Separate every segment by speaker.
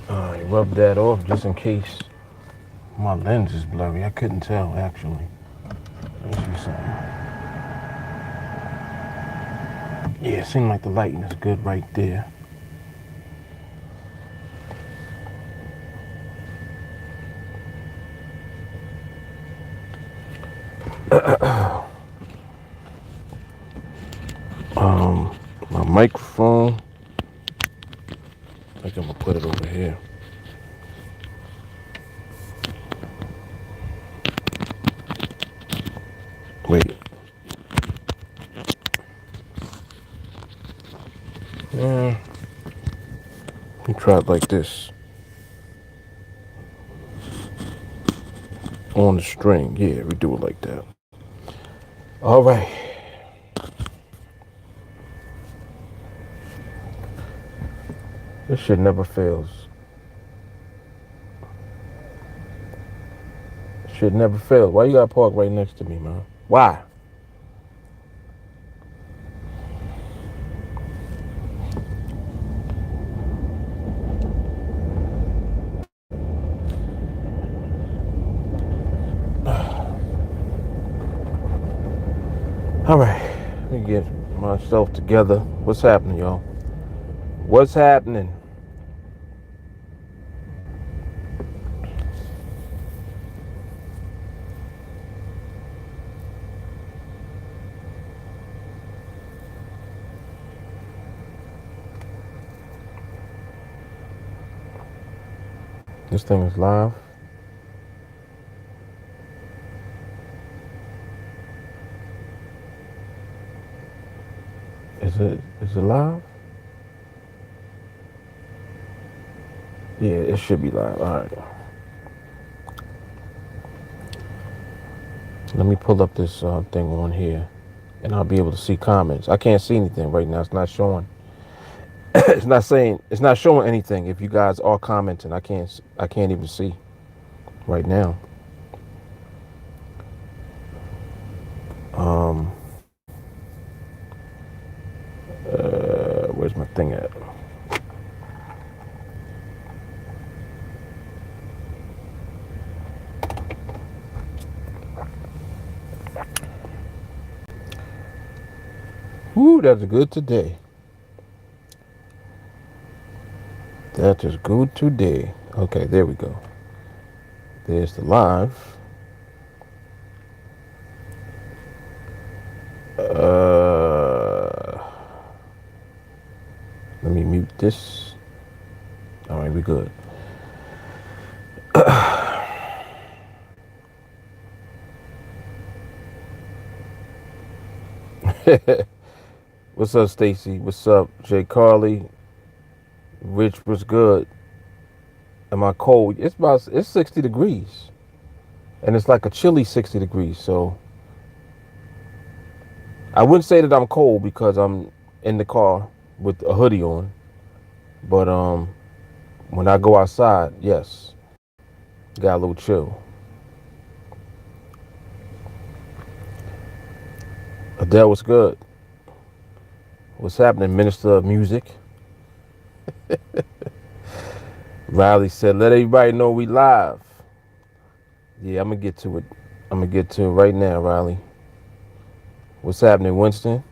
Speaker 1: I rub that off just in case my lens is blurry. I couldn't tell actually. Let me see something. Yeah, it seemed like the lighting is good right there. My microphone, I think I'm gonna put it over here. Wait. Let me try it like this. On the string. Yeah, we do it like that. All right. This shit never fails. Shit never fails. Why you gotta park right next to me, man? Why? All right. Let me get myself together. What's happening, y'all? What's happening? This thing is live. Is it live? Yeah, it should be live. All right. Let me pull up this thing on here, and I'll be able to see comments. I can't see anything right now. It's not showing. It's not saying. It's not showing anything. If you guys are commenting, I can't. I can't even see right now. Where's my thing at? Woo, that's good today. That is good today. Okay, there we go. There's the live. Let me mute this. All right, we good. What's up, Stacy? What's up, Jay Carly? Rich, what's good? Am I cold? It's 60 degrees, and it's like a chilly 60 degrees. So I wouldn't say that I'm cold because I'm in the car with a hoodie on. But when I go outside, yes, got a little chill. Adele, what's good? What's happening, Minister of Music? Riley said, let everybody know we live. Yeah, I'm going to get to it. I'm going to get to it right now, Riley. What's happening, Winston?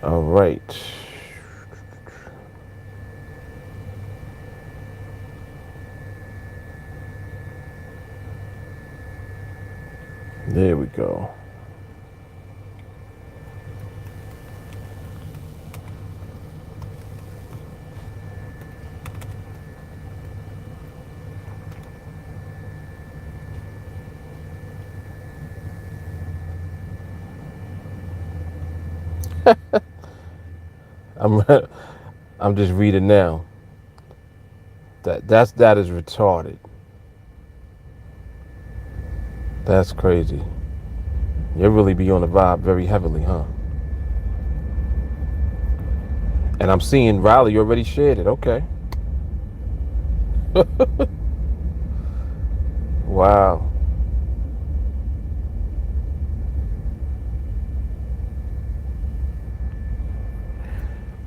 Speaker 1: All right. There we go. I'm just reading now. That is retarded. That's crazy. You really be on the vibe very heavily, huh? And I'm seeing Riley, you already shared it. Okay. Wow.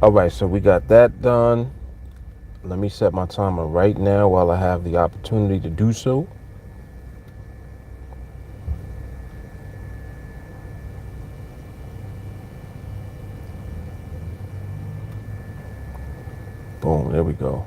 Speaker 1: All right, so we got that done. Let me set my timer right now while I have the opportunity to do so. Boom, there we go.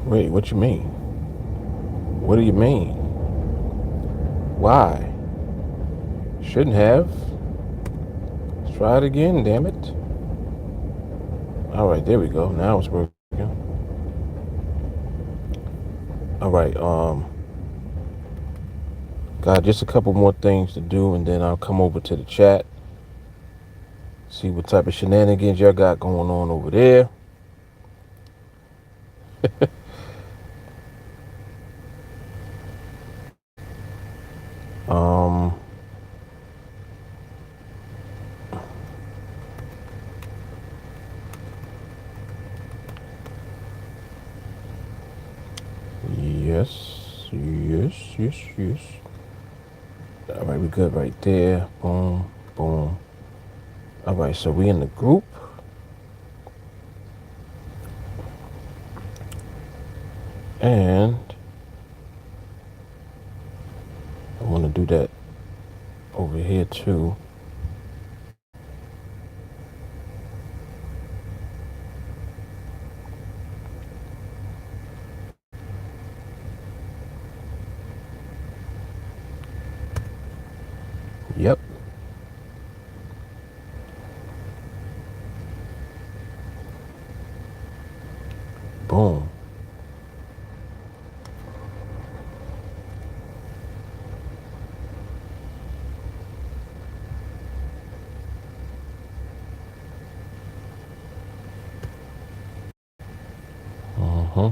Speaker 1: Wait, what you mean? What do you mean? Why? Shouldn't have. Let's try it again, damn it. All right, there we go. Now it's working. All right, got just a couple more things to do, and then I'll come over to the chat, see what type of shenanigans y'all got going on over there. um, yes, yes, yes, yes. All right, we good right there. Boom, boom. All right, so we in the group. And I want to do that over here too. Yep. Boom. Uh-huh.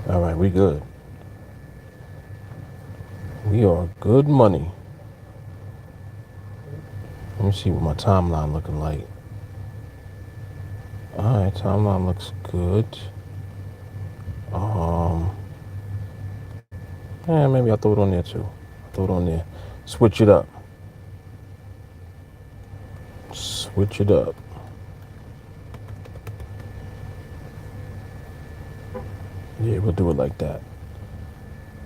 Speaker 1: All right, we good. We are good money. Let me see what my timeline looking like. All right, timeline looks good. Maybe I'll throw it on there too. Throw it on there. Switch it up. Switch it up. Yeah, we'll do it like that.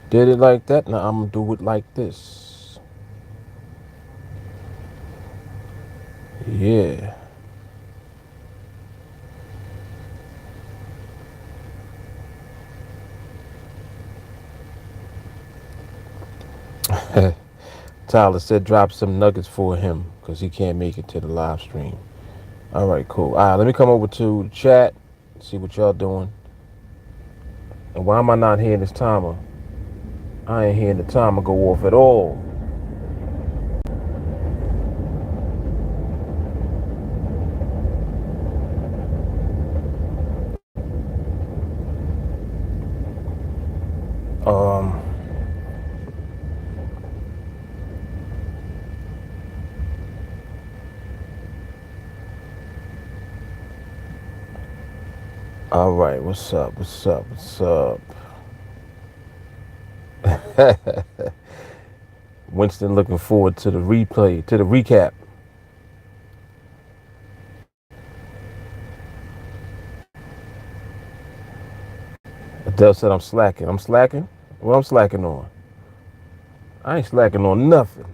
Speaker 1: Did it like that? Now I'm gonna do it like this. Yeah. Tyler said drop some nuggets for him because he can't make it to the live stream. All right, cool. All right, let me come over to the chat, see what y'all doing. And why am I not hearing this timer? I ain't hearing the timer go off at all. All right, what's up? What's up? What's up? Winston looking forward to the replay, to the recap. Adele said I'm slacking. I'm slacking? What I'm slacking on? I ain't slacking on nothing.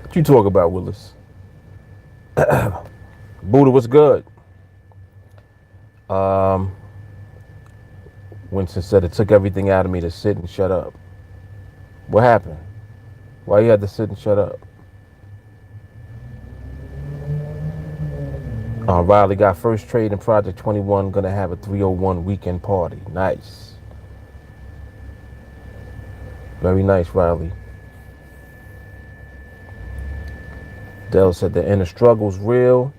Speaker 1: What you talk about, Willis? Buddha was good. Winston said it took everything out of me to sit and shut up. What happened? Why you had to sit and shut up? Riley got first trade in Project 21. Gonna have a 301 weekend party. Nice. Very nice, Riley. Dell said the inner struggle's real.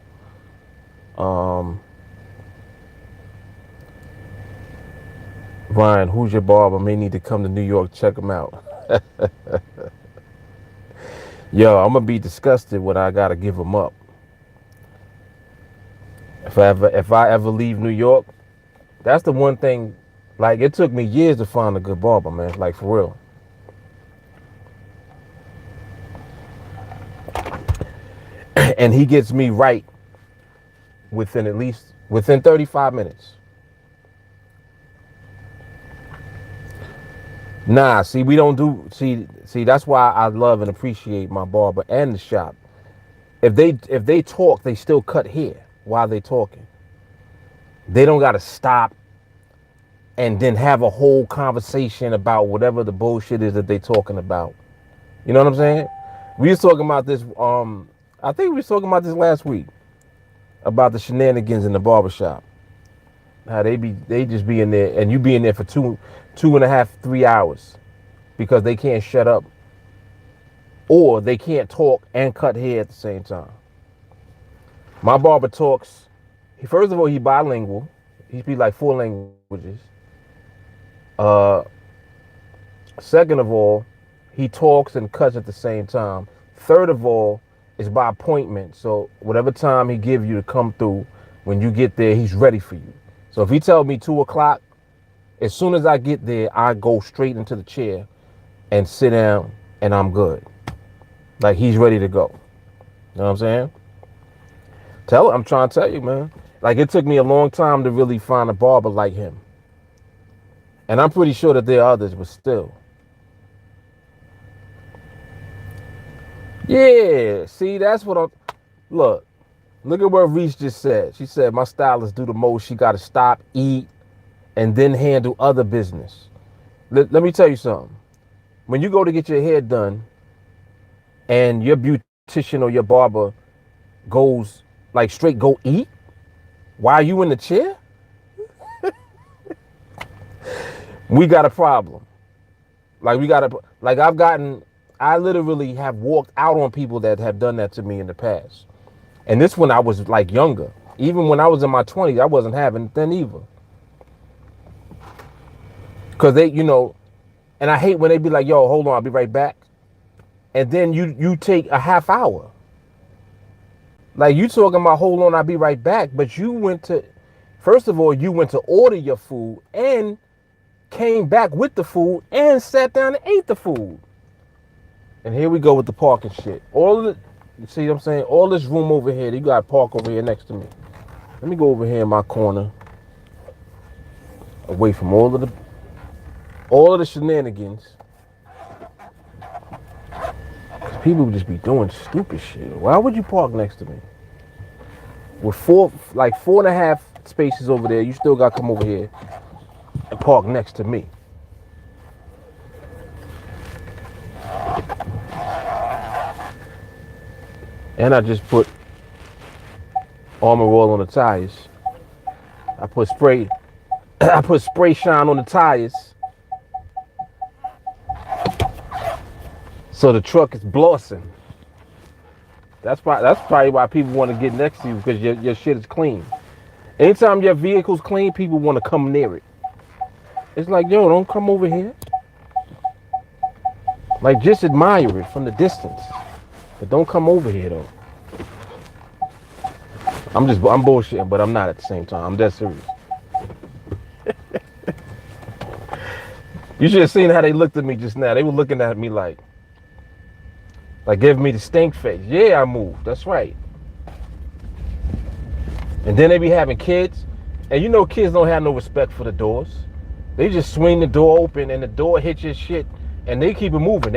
Speaker 1: Ryan, who's your barber? May need to come to New York, check him out. Yo, I'm gonna be disgusted when I gotta give him up. If I ever leave New York, that's the one thing. Like, it took me years to find a good barber, man. Like, for real. And he gets me right within 35 minutes. Nah, see, we don't do, see, that's why I love and appreciate my barber and the shop. If they talk, they still cut hair while they talking. They don't got to stop and then have a whole conversation about whatever the bullshit is that they talking about. You know what I'm saying? We was talking about this, I think we was talking about this last week, about the shenanigans in the barbershop. How they just be in there, and you be in there for 2.5, 3 hours because they can't shut up, or they can't talk and cut hair at the same time. My barber talks. First of all, he bilingual. He speaks like 4 languages. Second of all, he talks and cuts at the same time. Third of all, it's by appointment. So whatever time he gives you to come through, when you get there, he's ready for you. So if he tells me 2 o'clock, as soon as I get there, I go straight into the chair and sit down, and I'm good. Like, he's ready to go. You know what I'm saying? I'm trying to tell you, man. Like, it took me a long time to really find a barber like him. And I'm pretty sure that there are others, but still. Yeah, see, that's what I'm... Look at what Reese just said. She said, my stylist do the most. She got to stop, eat, and then handle other business. Let me tell you something. When you go to get your hair done and your beautician or your barber goes, like, straight go eat while you in the chair, we got a problem. I literally have walked out on people that have done that to me in the past. And this when I was like younger. Even when I was in my 20s, I wasn't having it then either. Because they, and I hate when they be like, yo, hold on, I'll be right back. And then you take a half hour. Like, you talking about, hold on, I'll be right back. But first of all, you went to order your food and came back with the food and sat down and ate the food. And here we go with the parking shit. You see what I'm saying? All this room over here, you got to park over here next to me. Let me go over here in my corner, away from all of the shenanigans. People just be doing stupid shit. Why would you park next to me? With 4.5 spaces over there, you still got to come over here and park next to me. And I just put Armor All on the tires. I put spray shine on the tires. So the truck is blossing. That's probably why people want to get next to you, because your shit is clean. Anytime your vehicle's clean, people want to come near it. It's like, yo, don't come over here. Like, just admire it from the distance. But don't come over here, though. I'm bullshitting, but I'm not at the same time. I'm dead serious. You should have seen how they looked at me just now. They were looking at me like giving me the stink face. Yeah, I moved. That's right. And then they be having kids. And kids don't have no respect for the doors. They just swing the door open and the door hits your shit. And they keep it moving.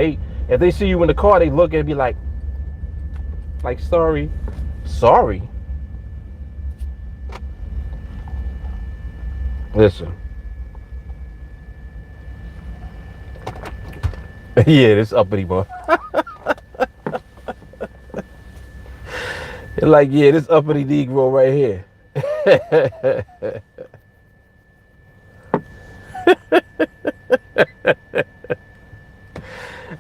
Speaker 1: If they see you in the car, they look and be like, sorry. Sorry. Listen. Yeah, this uppity boy. Like, yeah, this uppity Negro right here.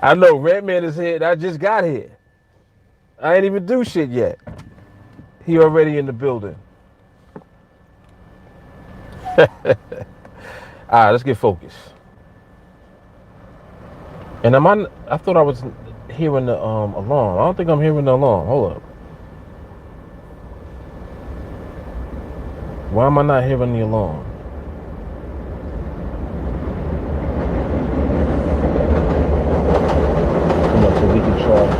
Speaker 1: I know Redman is here. I just got here. I ain't even do shit yet. He already in the building. All right, let's get focused. And I thought I was hearing the alarm. I don't think I'm hearing the alarm. Hold up. Why am I not hearing the alarm? So we can charge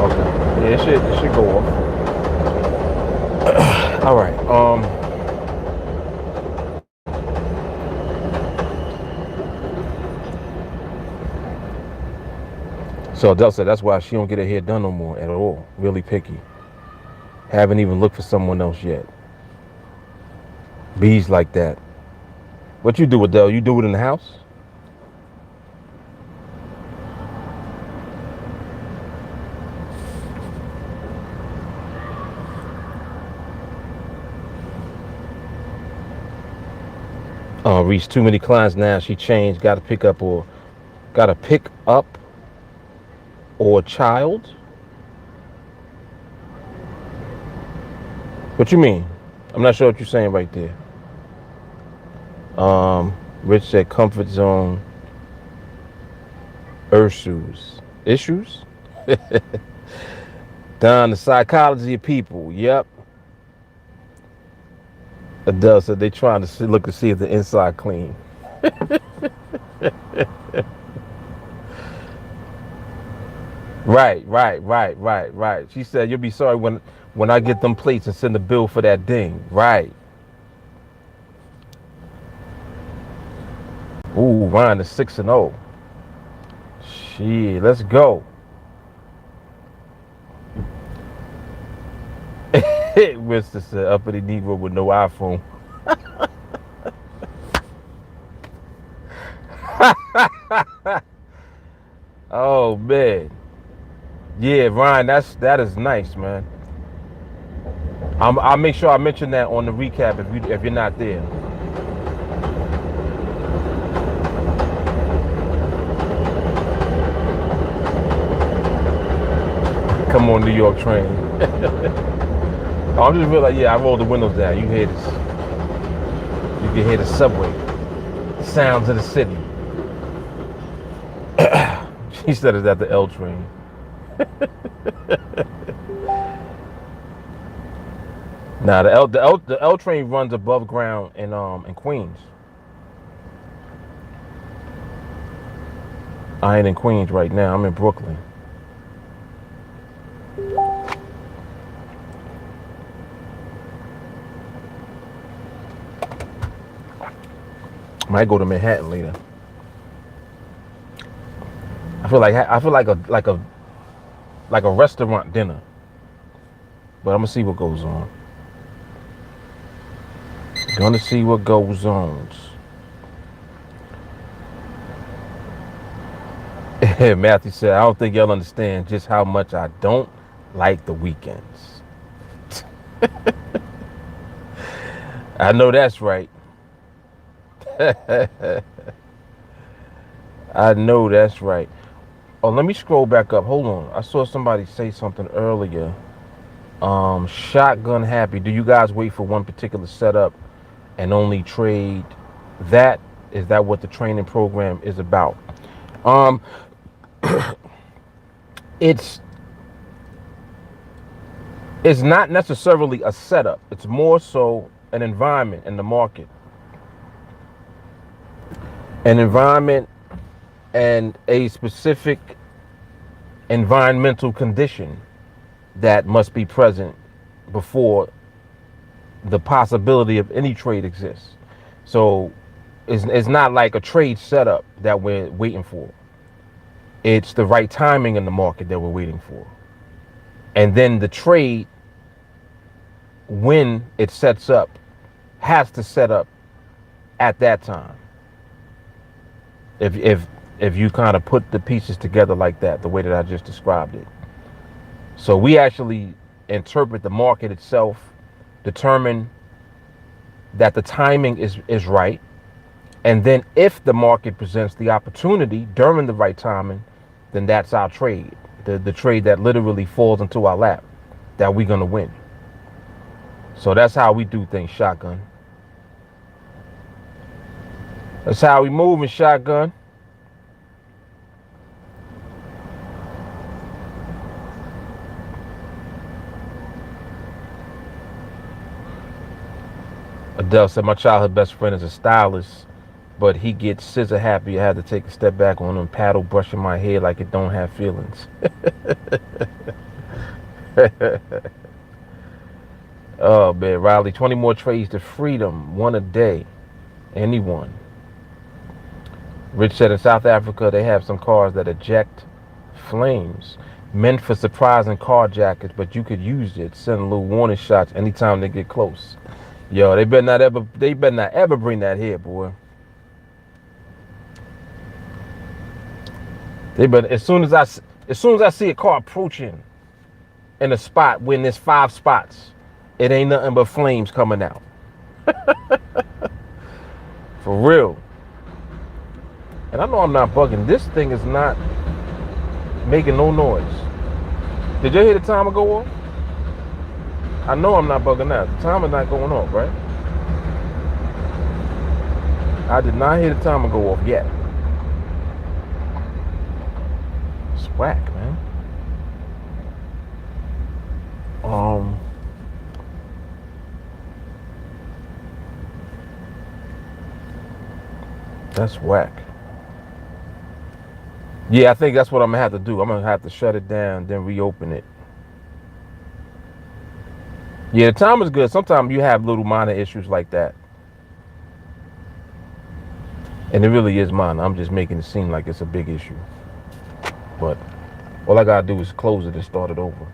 Speaker 1: okay. Yeah, it should go off. All right. So Adele said that's why she don't get her hair done no more at all. Really picky. Haven't even looked for someone else yet. Bees like that. What you do, Adele? You do it in the house? Reached too many clients now. She changed. Got to pick up or a child. What you mean? I'm not sure what you're saying right there. Rich said comfort zone issues. Down the psychology of people. Yep. Adele said they trying to look to see if the inside clean. Right. She said you'll be sorry when I get them plates and send the bill for that ding. Right. Ooh, Ryan is 6-0. Shit, let's go. Mr. said uppity Negro with no iPhone. Oh man. Yeah, Ryan, that is nice, man. I'll make sure I mention that on the recap if you're not there. Come on, New York train. I'm just realizing, yeah, I rolled the windows down. You hear this? You can hear the subway, sounds of the city. She said it's at the L train. Nah, the L train runs above ground in Queens. I ain't in Queens right now. I'm in Brooklyn. Might go to Manhattan later. I feel like a restaurant dinner. But I'm gonna see what goes on. Gonna see what goes on. Matthew said, I don't think y'all understand just how much I don't like the weekends. I know that's right. I know that's right. Oh, let me scroll back up. Hold on. I saw somebody say something earlier. Shotgun happy. Do you guys wait for one particular setup and only trade that? Is that what the training program is about? It's not necessarily a setup. It's more so an environment in the market. An environment and a specific environmental condition that must be present before the possibility of any trade exists. So it's not like a trade setup that we're waiting for. It's the right timing in the market that we're waiting for. And then the trade, when it sets up, has to set up at that time. If you kind of put the pieces together like that, the way that I just described it. So we actually interpret the market itself, determine that the timing is right. And then if the market presents the opportunity during the right timing, then that's our trade. The trade that literally falls into our lap that we're going to win. So that's how we do things, shotgun. That's how we move in shotgun. Adele said, my childhood best friend is a stylist, but he gets scissor happy. I had to take a step back on him, paddle brushing my hair like it don't have feelings. Oh, man, Riley, 20 more trades to freedom, one a day. Anyone. Rich said in South Africa, they have some cars that eject flames, meant for surprising carjackers, but you could use it, send a little warning shots anytime they get close. Yo, they better not ever bring that here, boy. They better, as soon as I see a car approaching in a spot when there's 5 spots, it ain't nothing but flames coming out. For real. And I know I'm not bugging. This thing is not making no noise. Did you hear the timer go off? I know I'm not bugging now. The timer's not going off, right? I did not hear the timer go off yet. It's whack, man. That's whack. Yeah, I think that's what I'm gonna have to do. I'm gonna have to shut it down, then reopen it. Yeah, the timer's good. Sometimes you have little minor issues like that. And it really is minor. I'm just making it seem like it's a big issue. But all I gotta do is close it and start it over.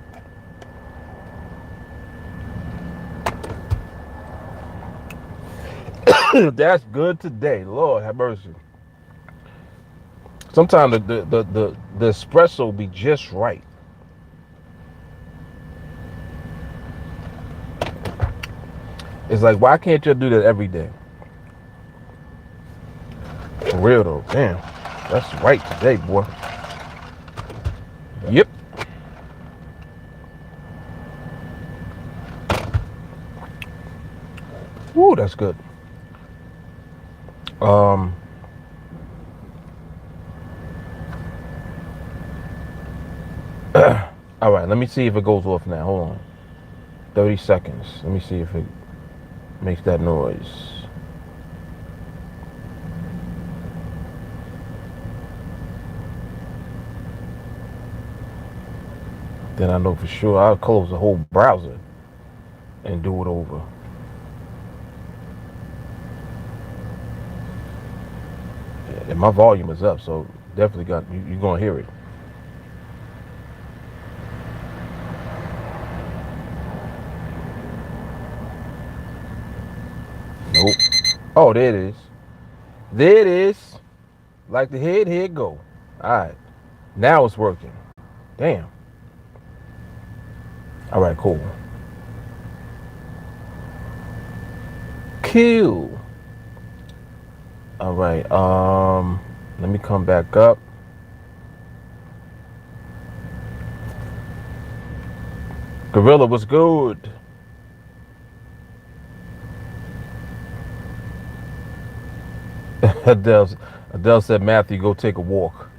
Speaker 1: That's good today. Lord have mercy. Sometimes the espresso be just right. It's like, why can't you do that every day? For real though. Damn. That's right today, boy. Yep. Woo, that's good. All right, let me see if it goes off now. Hold on. 30 seconds. Let me see if it makes that noise. Then I know for sure I'll close the whole browser and do it over. And my volume is up, so definitely you're gonna hear it. Nope. Oh, there it is. There it is. Like the head, here it go. All right. Now it's working. Damn. All right, cool. Cool. All right. Let me come back up. Gorilla, what's good? Adele said, Matthew, go take a walk.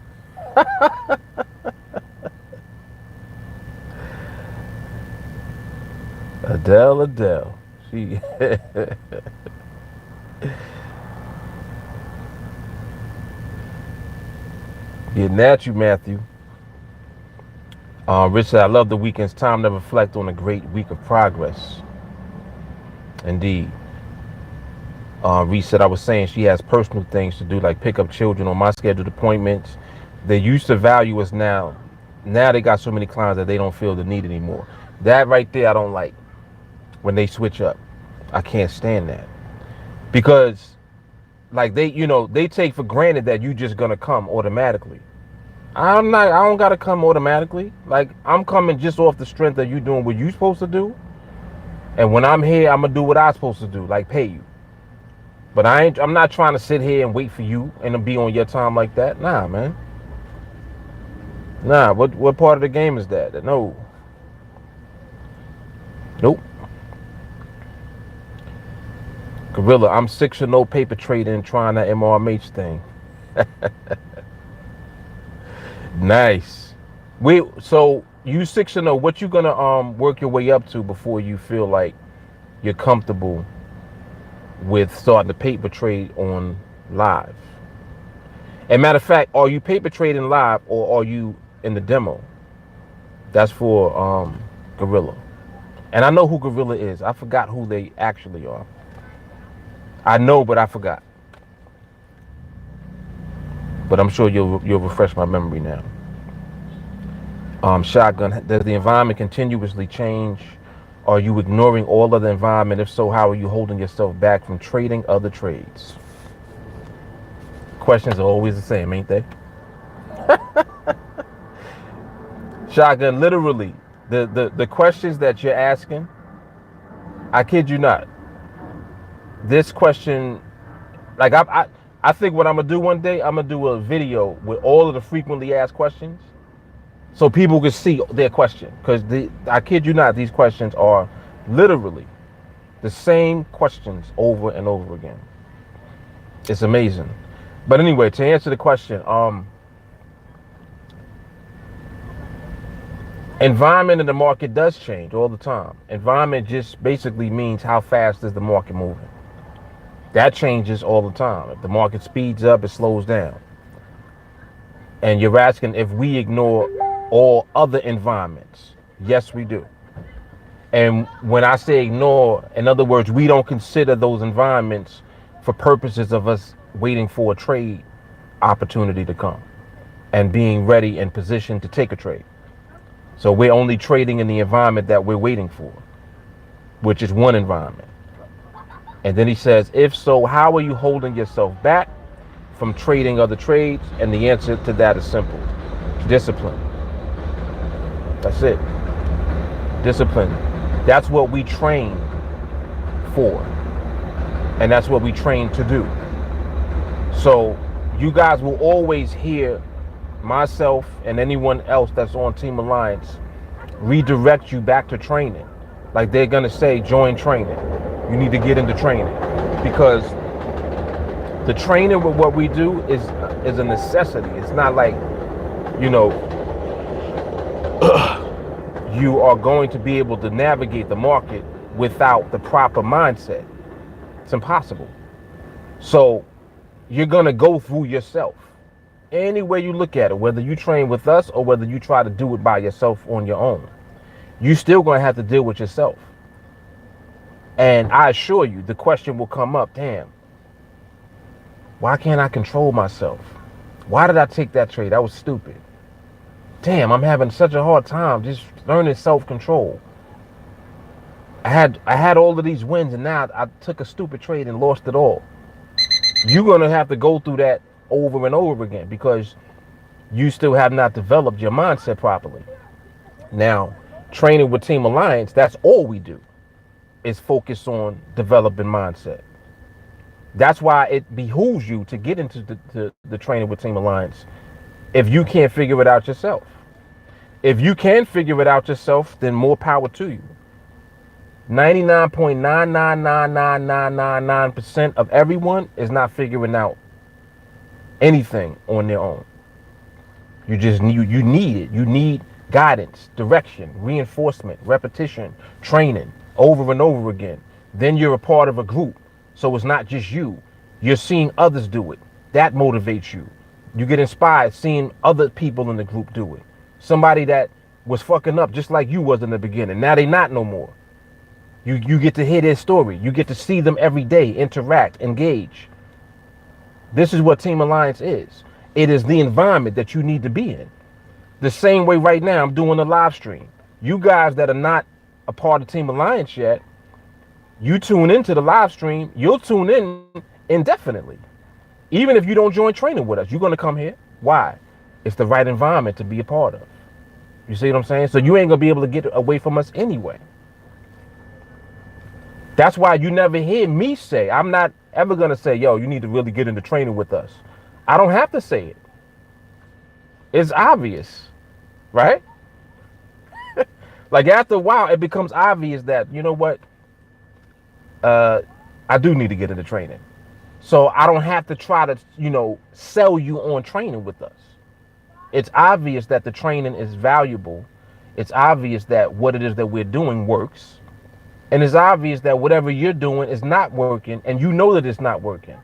Speaker 1: Adele. She getting at you, Matthew. Rich said, I love the weekend's time to reflect on a great week of progress. Indeed. Reese said, I was saying she has personal things to do, like pick up children on my scheduled appointments. They used to value us now. Now they got so many clients that they don't feel the need anymore. That right there, I don't like when they switch up. I can't stand that because like they take for granted that you just gonna come automatically. I'm not. I don't gotta come automatically. Like I'm coming just off the strength of you doing what you supposed to do. And when I'm here, I'm gonna do what I'm supposed to do, like pay you. But I'm not trying to sit here and wait for you and be on your time like that. Nah, man. Nah. What part of the game is that? No. Nope. Gorilla, I'm 6-0 paper trading, trying that MRMH thing. Nice. So you 6-0. What you gonna work your way up to before you feel like you're comfortable with starting to paper trade on live? And matter of fact, are you paper trading live or are you in the demo? That's for Gorilla. And I know who Gorilla is. I forgot who they actually are. I know, but I forgot. But I'm sure you'll refresh my memory now. Shotgun, does the environment continuously change? Are you ignoring all of the environment? If so, how are you holding yourself back from trading other trades? Questions are always the same, ain't they? Shotgun, literally, the questions that you're asking, I kid you not. This question, like I think what I'm gonna do one day, I'm gonna do a video with all of the frequently asked questions, so people can see their question. Because I kid you not, these questions are literally the same questions over and over again. It's amazing. But anyway, to answer the question, environment in the market does change all the time. Environment just basically means how fast is the market moving. That changes all the time. If the market speeds up, it slows down. And you're asking if we ignore all other environments. Yes, we do. And when I say ignore, in other words, we don't consider those environments for purposes of us waiting for a trade opportunity to come and being ready and positioned to take a trade. So we're only trading in the environment that we're waiting for, which is one environment. And then he says, if so, how are you holding yourself back from trading other trades? And the answer to that is simple. Discipline. That's it. Discipline. That's what we train for. And that's what we train to do. So you guys will always hear myself and anyone else that's on Team Alliance redirect you back to training. Like they're going to say, join training. You need to get into training, because the training with what we do is a necessity. It's not like, you are going to be able to navigate the market without the proper mindset. It's impossible. So you're going to go through yourself. Any way you look at it, whether you train with us or whether you try to do it by yourself on your own, you're still going to have to deal with yourself. And I assure you, the question will come up, damn, why can't I control myself? Why did I take that trade? That was stupid. Damn, I'm having such a hard time just learning self-control. I had all of these wins and now I took a stupid trade and lost it all. You're going to have to go through that over and over again because you still have not developed your mindset properly. Now, training with Team Alliance, that's all we do, is focus on developing mindset. That's why it behooves you to get into the training with Team Alliance if you can't figure it out yourself. If you can figure it out yourself, then more power to you. 99.9999999% of everyone is not figuring out anything on their own. You need it. You need guidance, direction, reinforcement, repetition, training over and over again. Then you're a part of a group. So it's not just you. You're seeing others do it. That motivates you. You get inspired seeing other people in the group do it. Somebody that was fucking up just like you was in the beginning. Now they not no more. You get to hear their story. You get to see them every day, interact, engage. This is what Team Alliance is. It is the environment that you need to be in. The same way right now I'm doing a live stream. You guys that are not a part of Team Alliance yet, you tune into the live stream, you'll tune in indefinitely. Even if you don't join training with us, you're going to come here. Why? It's the right environment to be a part of. You see what I'm saying? So you ain't going to be able to get away from us anyway. That's why you never hear me say, I'm not ever going to say, yo, you need to really get into training with us. I don't have to say it. It's obvious, right? Like after a while, it becomes obvious that, you know what? I do need to get into training. So I don't have to try to, sell you on training with us. It's obvious that the training is valuable. It's obvious that what it is that we're doing works. And it's obvious that whatever you're doing is not working, and you know that it's not working.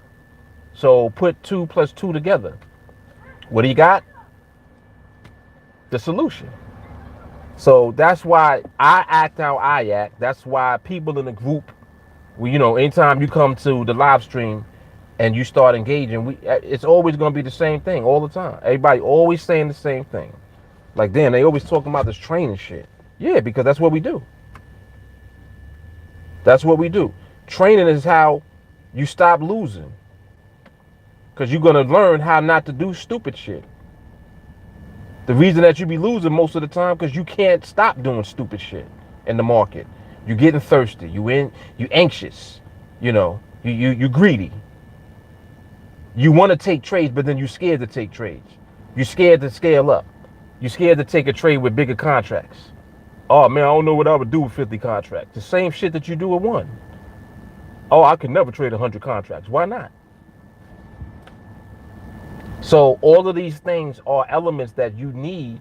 Speaker 1: So put 2 + 2 together. What do you got? The solution. So that's why I act how I act. That's why people in the group, anytime you come to the live stream and you start engaging, it's always going to be the same thing all the time. Everybody always saying the same thing. Like, damn, they always talking about this training shit. Yeah, because that's what we do. That's what we do. Training is how you stop losing. Because you're going to learn how not to do stupid shit. The reason that you be losing most of the time because you can't stop doing stupid shit in the market. You're getting thirsty. You anxious. You greedy. You want to take trades, but then you're scared to take trades. You're scared to scale up. You're scared to take a trade with bigger contracts. Oh man, I don't know what I would do with 50 contracts. The same shit that you do with one. Oh, I could never trade 100 contracts. Why not? So all of these things are elements that you need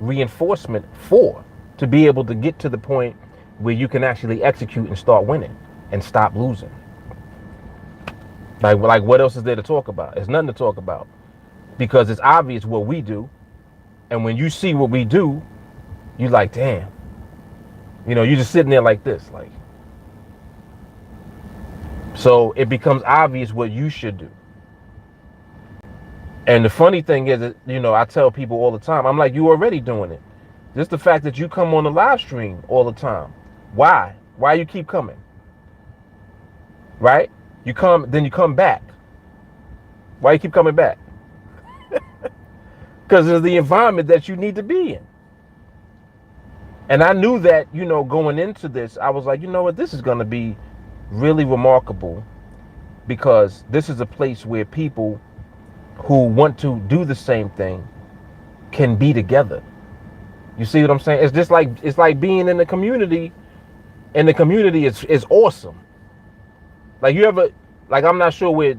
Speaker 1: reinforcement for to be able to get to the point where you can actually execute and start winning and stop losing. Like what else is there to talk about? There's nothing to talk about because it's obvious what we do. And when you see what we do, you're like, damn. You're just sitting there like this. So it becomes obvious what you should do. And the funny thing is that, I tell people all the time, I'm like, you already doing it. Just the fact that you come on the live stream all the time. Why? Why you keep coming? Right? You come, then you come back. Why you keep coming back? Because it's the environment that you need to be in. And I knew that, going into this, I was like, you know what, this is going to be really remarkable because this is a place where people who want to do the same thing can be together. You see what I'm saying? It's like being in the community, and the community is awesome. Like I'm not sure where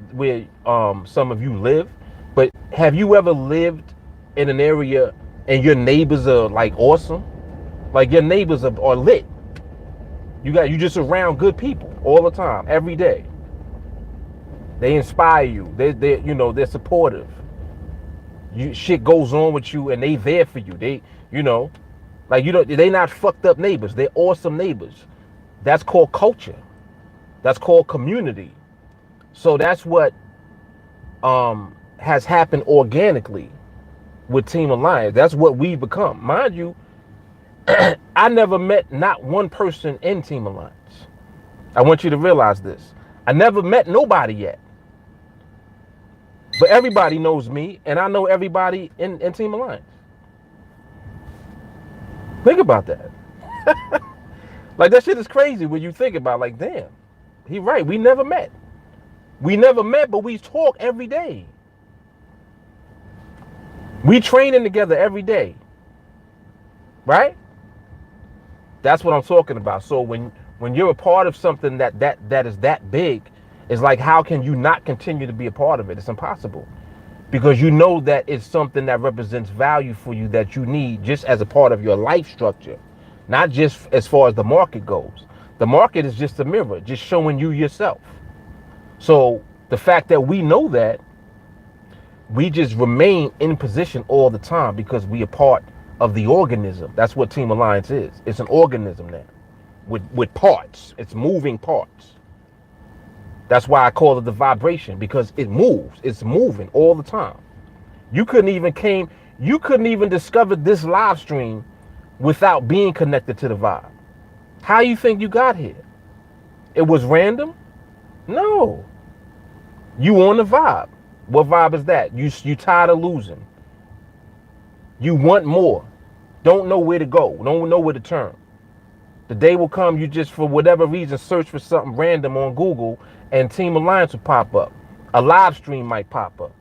Speaker 1: some of you live, but have you ever lived in an area and your neighbors are like awesome? Like your neighbors are lit. You just around good people all the time, every day. They inspire you. They're supportive. Shit goes on with you and they there for you. They not fucked up neighbors. They're awesome neighbors. That's called culture. That's called community. So that's what has happened organically with Team Alliance. That's what we've become. Mind you, I never met not one person in Team Alliance. I want you to realize this. I never met nobody yet. But everybody knows me, and I know everybody in Team Alliance. Think about that. Like, that shit is crazy when you think about it. Like, damn, he right. We never met. We never met, but we talk every day. We training together every day. Right? That's what I'm talking about. So when you're a part of something that is that big, it's like, how can you not continue to be a part of it? It's impossible. Because you know that it's something that represents value for you that you need just as a part of your life structure. Not just as far as the market goes. The market is just a mirror, just showing you yourself. So the fact that we know that, we just remain in position all the time because we are part of the organism. That's what Team Alliance is. It's an organism now with parts. It's moving parts. That's why I call it the vibration, because it moves. It's moving all the time. You couldn't even You couldn't even discover this live stream without being connected to the vibe. How you think you got here? It was random? No. You on the vibe. What vibe is that? You tired of losing. You want more. Don't know where to go. Don't know where to turn. The day will come you just, for whatever reason, search for something random on Google and Team Alliance will pop up. A live stream might pop up.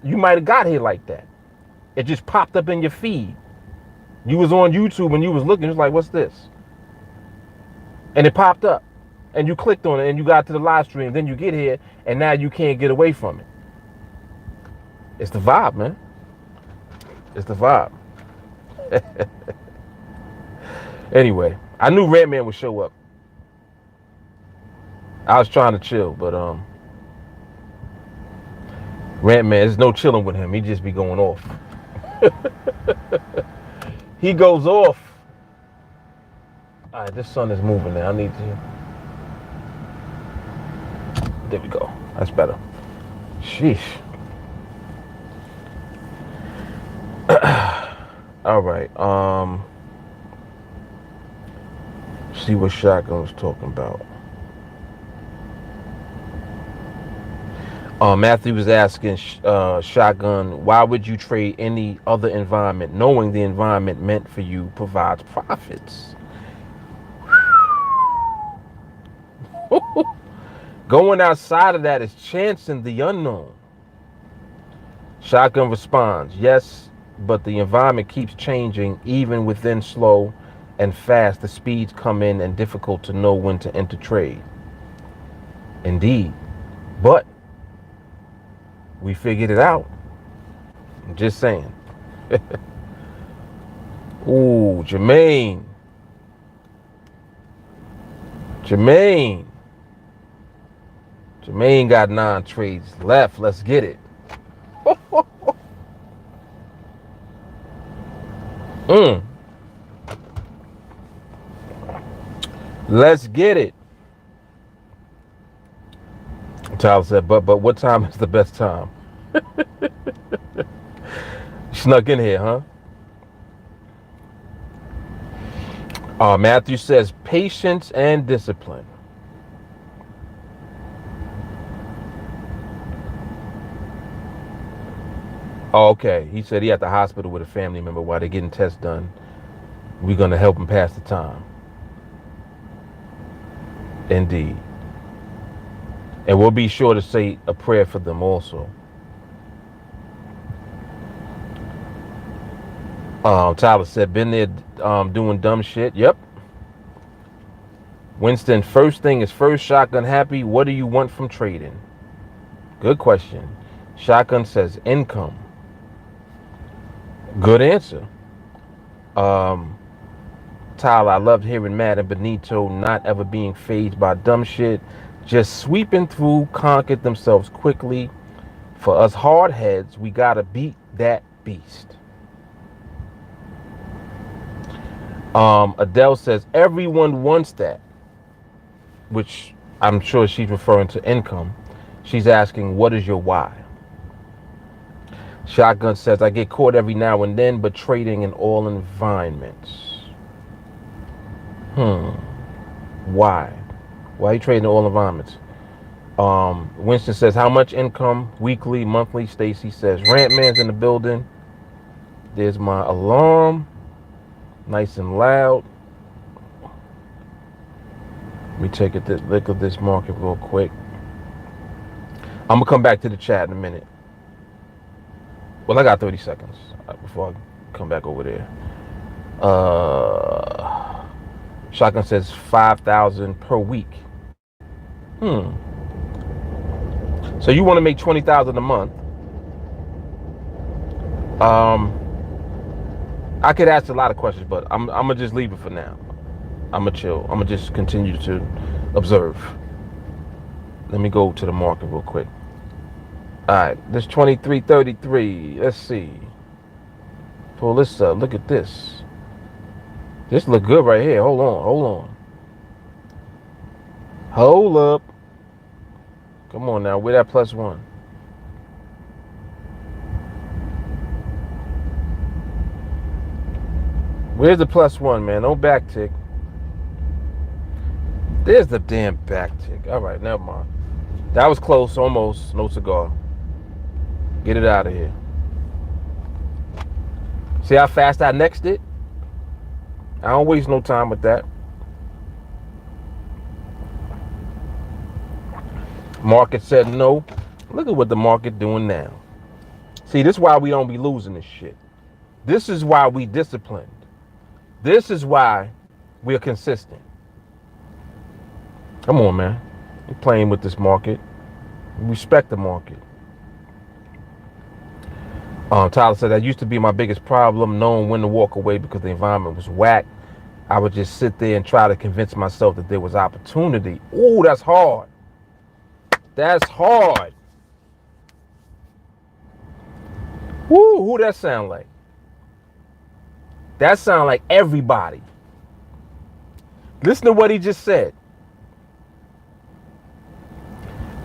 Speaker 1: You might have got here like that. It just popped up in your feed. You was on YouTube and you was looking, just like, what's this? And it popped up. And you clicked on it and you got to the live stream. Then you get here and now you can't get away from it. It's the vibe, man. It's the vibe. Anyway, I knew Redman would show up. I was trying to chill, but Redman, there's no chilling with him. He just be going off. He goes off. All right, this sun is moving now. I need to. There we go. That's better. Sheesh. All right. See what Shotgun was talking about. Matthew was asking Shotgun, why would you trade any other environment knowing the environment meant for you provides profits? Going outside of that is chancing the unknown. Shotgun responds, yes, but the environment keeps changing even within slow and fast. The speeds come in and difficult to know when to enter trade. Indeed, but we figured it out. I'm just saying. Ooh, Jermaine. Jermaine got 9 trades left. Let's get it. Let's get it. Tyler said, but what time is the best time? Snuck in here, huh? Matthew says, patience and discipline. Oh, okay. He said he at the hospital with a family member while they're getting tests done. We're going to help him pass the time. Indeed. And we'll be sure to say a prayer for them also. Tyler said, been there doing dumb shit. Yep. Winston, first thing is first. Shotgun happy. What do you want from trading? Good question. Shotgun says income. Good answer. Tyler, I loved hearing Matt and Benito not ever being fazed by dumb shit, just sweeping through, conquered themselves quickly. For us hard heads, we gotta beat that beast. Adele says everyone wants that, which I'm sure she's referring to income. She's asking, what is your why? Shotgun says, I get caught every now and then, but trading in all environments. Why? Why are you trading in all environments? Winston says, how much income? Weekly, monthly? Stacy says, Rantman's in the building. There's my alarm. Nice and loud. Let me take a look at this market real quick. I'm going to come back to the chat in a minute. Well, I got 30 seconds before I come back over there. Shotgun says 5,000 per week. So you want to make 20,000 a month. I could ask a lot of questions, but I'm gonna just leave it for now. I'm gonna chill. I'm gonna just continue to observe. Let me go to the market real quick. All right, this 23.33. Let's see. Pull this up. Look at this. This look good right here. Hold on. Hold up. Come on now. Where that +1? Where's the +1, man? No back tick. There's the damn back tick. All right, never mind. That was close, almost. No cigar. Get it out of here. See how fast I nexted it? I don't waste no time with that. Market said no. Look at what the market doing now. See, this is why we don't be losing this shit. This is why we disciplined. This is why we're consistent. Come on, man. You're playing with this market. Respect the market. Tyler said that used to be my biggest problem, knowing when to walk away because the environment was whack. I would just sit there and try to convince myself that there was opportunity. Ooh, that's hard. That's hard. Woo, who that sound like? That sound like everybody. Listen to what he just said.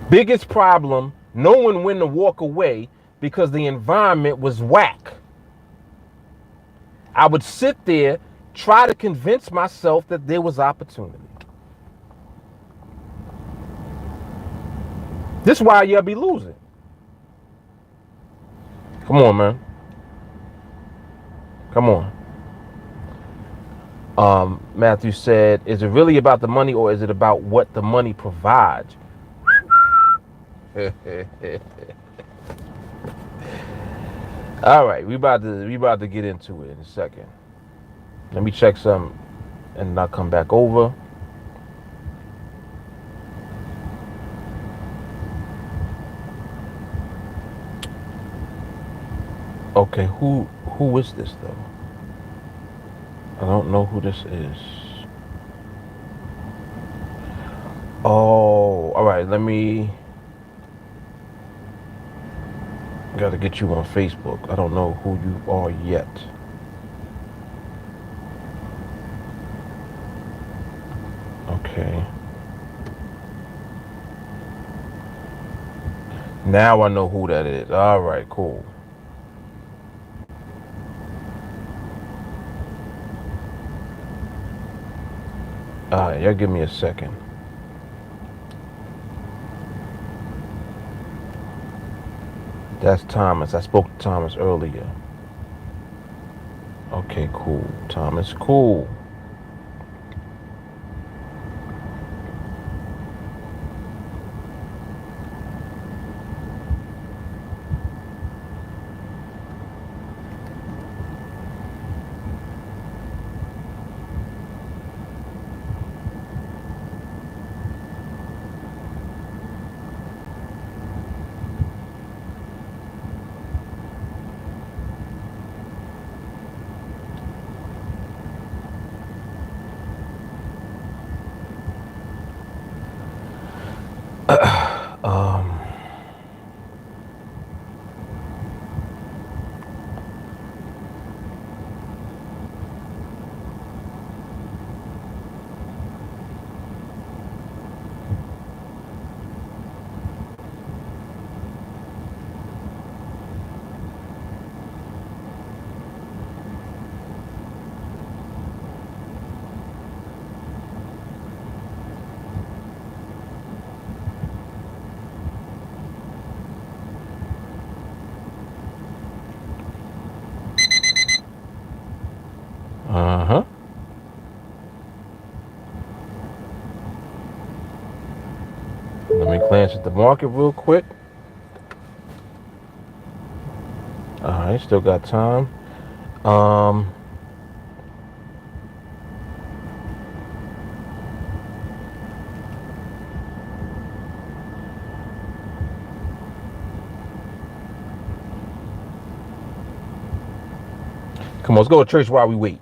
Speaker 1: Biggest problem, knowing when to walk away because the environment was whack. I would sit there, try to convince myself that there was opportunity. This is why y'all be losing. Come on, man. Come on. Matthew said, is it really about the money or is it about what the money provides? All right, we about to get into it in a second. Let me check some and I'll come back over. Okay, who is this though? I don't know who this is. Oh, all right, gotta get you on Facebook. I don't know who you are yet. Okay. Now I know who that is. All right, cool. All right, y'all give me a second. That's Thomas. I spoke to Thomas earlier. Okay, cool. Thomas, cool. Uh-huh. Let me glance at the market real quick. All right, still got time. Come on, let's go to church while we wait.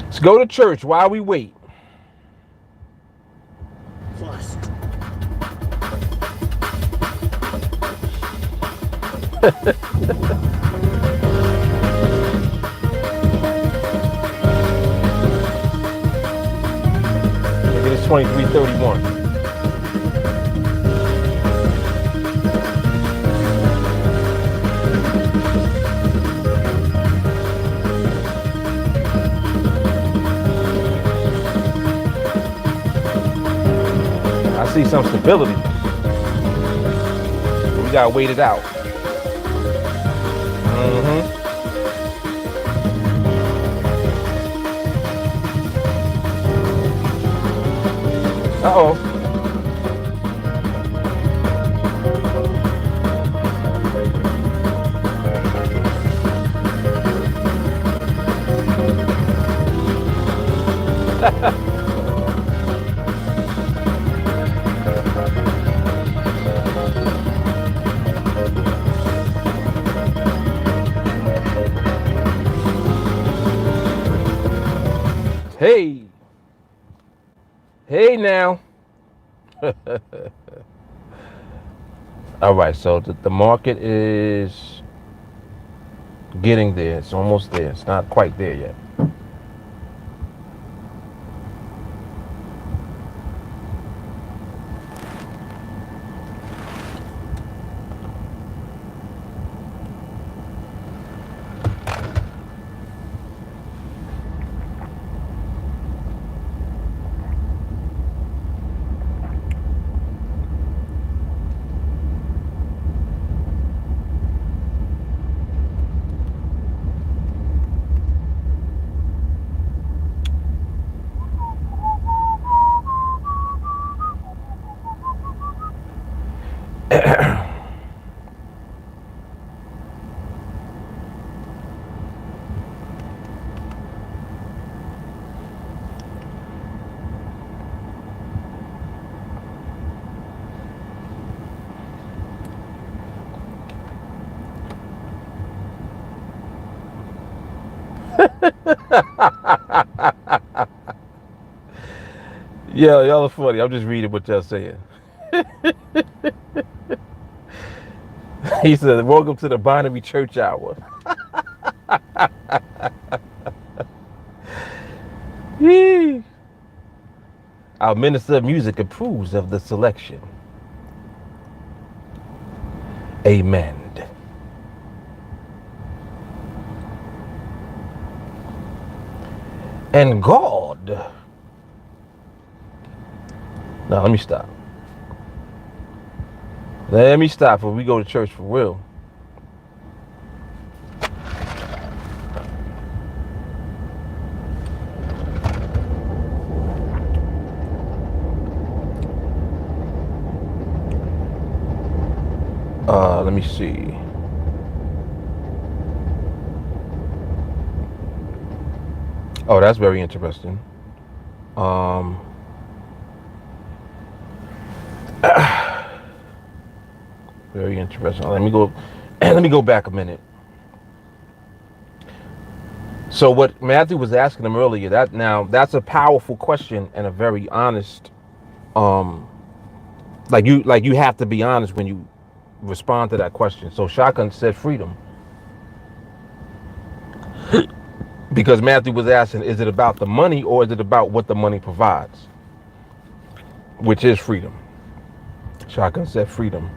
Speaker 1: Let's go to church while we wait.
Speaker 2: Plus.
Speaker 1: It is 23:31. see some stability. We gotta wait it out. Uh-oh. Hey. Hey now. All right, so the market is getting there. It's almost there. It's not quite there yet. Yeah, y'all are funny. I'm just reading what y'all saying. He said, welcome to the Binary Church Hour. Yee. Our Minister of Music approves of the selection. Amen. And God. Now, let me stop. Let me stop before we go to church for real. Let me see. Oh, that's very interesting. Very interesting. Let me go back a minute. So what Matthew was asking him earlier, that's a powerful question and a very honest, like you have to be honest when you respond to that question. So Shotgun said freedom. Because Matthew was asking, is it about the money or is it about what the money provides? Which is freedom. Shotgun said freedom.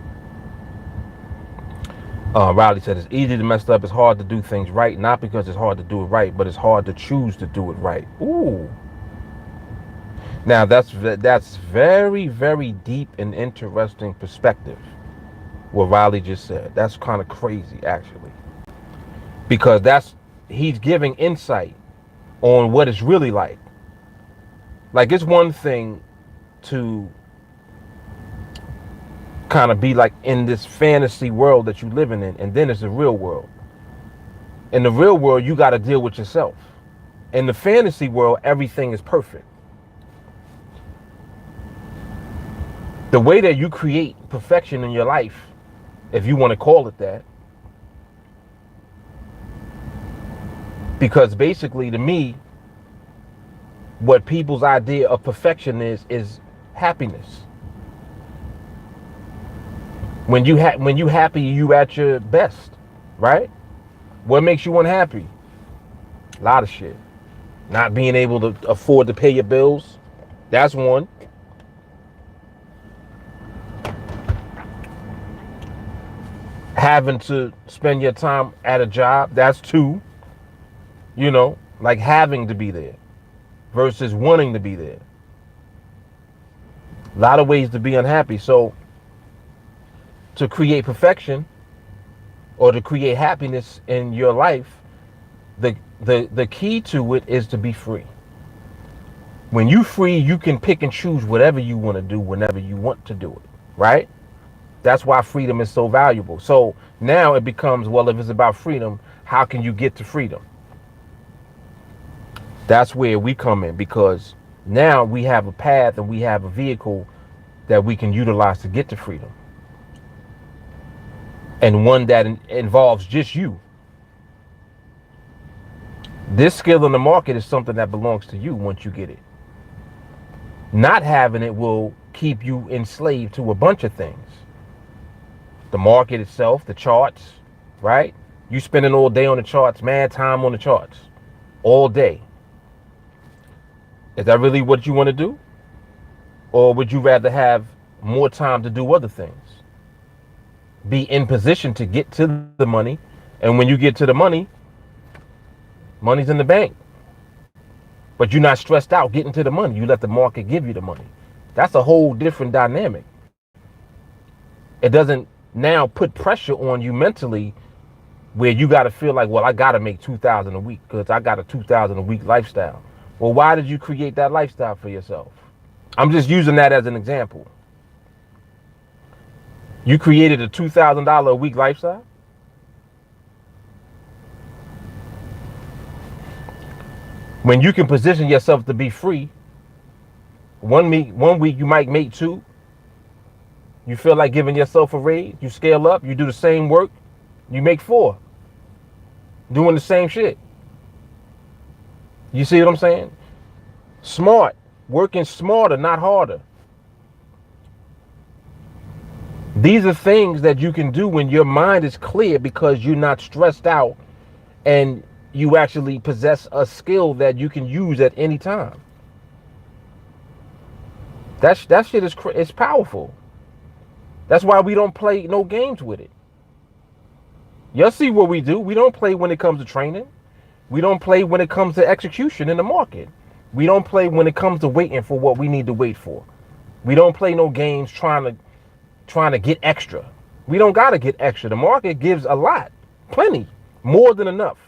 Speaker 1: Riley said, it's easy to mess up. It's hard to do things right. Not because it's hard to do it right, but it's hard to choose to do it right. Ooh. Now, that's very, very deep and interesting perspective. What Riley just said. That's kind of crazy, actually. Because he's giving insight on what it's really like. Like, it's one thing to kind of be like in this fantasy world that you're living in, and then it's the real world. In the real world, you got to deal with yourself. In the fantasy world, everything is perfect. The way that you create perfection in your life, if you want to call it that, because basically to me, what people's idea of perfection is happiness. When you happy, you at your best, right? What makes you unhappy? A lot of shit. Not being able to afford to pay your bills. That's one. Having to spend your time at a job. That's two. You know, like having to be there versus wanting to be there. A lot of ways to be unhappy. So to create perfection or to create happiness in your life, the key to it is to be free. When you free, you can pick and choose whatever you want to do whenever you want to do it, right? That's why freedom is so valuable. So now it becomes, well, if it's about freedom, how can you get to freedom? That's where we come in, because now we have a path and we have a vehicle that we can utilize to get to freedom. And one that involves just you. This skill in the market is something that belongs to you once you get it. Not having it will keep you enslaved to a bunch of things. The market itself, the charts, right? You spending all day on the charts, mad time on the charts, all day. Is that really what you want to do? Or would you rather have more time to do other things? Be in position to get to the money. And when you get to the money, money's in the bank. But you're not stressed out getting to the money. You let the market give you the money. That's a whole different dynamic. It doesn't now put pressure on you mentally where you got to feel like, well, I got to make $2,000 a week because I got a $2,000 a week lifestyle. Well, why did you create that lifestyle for yourself? I'm just using that as an example. You created a $2,000 a week lifestyle? When you can position yourself to be free, one week you might make two. You feel like giving yourself a raise, you scale up, you do the same work, you make four. Doing the same shit. You see what I'm saying? Smart. Working smarter, not harder. These are things that you can do when your mind is clear because you're not stressed out and you actually possess a skill that you can use at any time. That shit is powerful. That's why we don't play no games with it. You'll see what we do. We don't play when it comes to training. We don't play when it comes to execution in the market. We don't play when it comes to waiting for what we need to wait for. We don't play no games trying to get extra. We don't got to get extra. The market gives a lot, plenty, more than enough.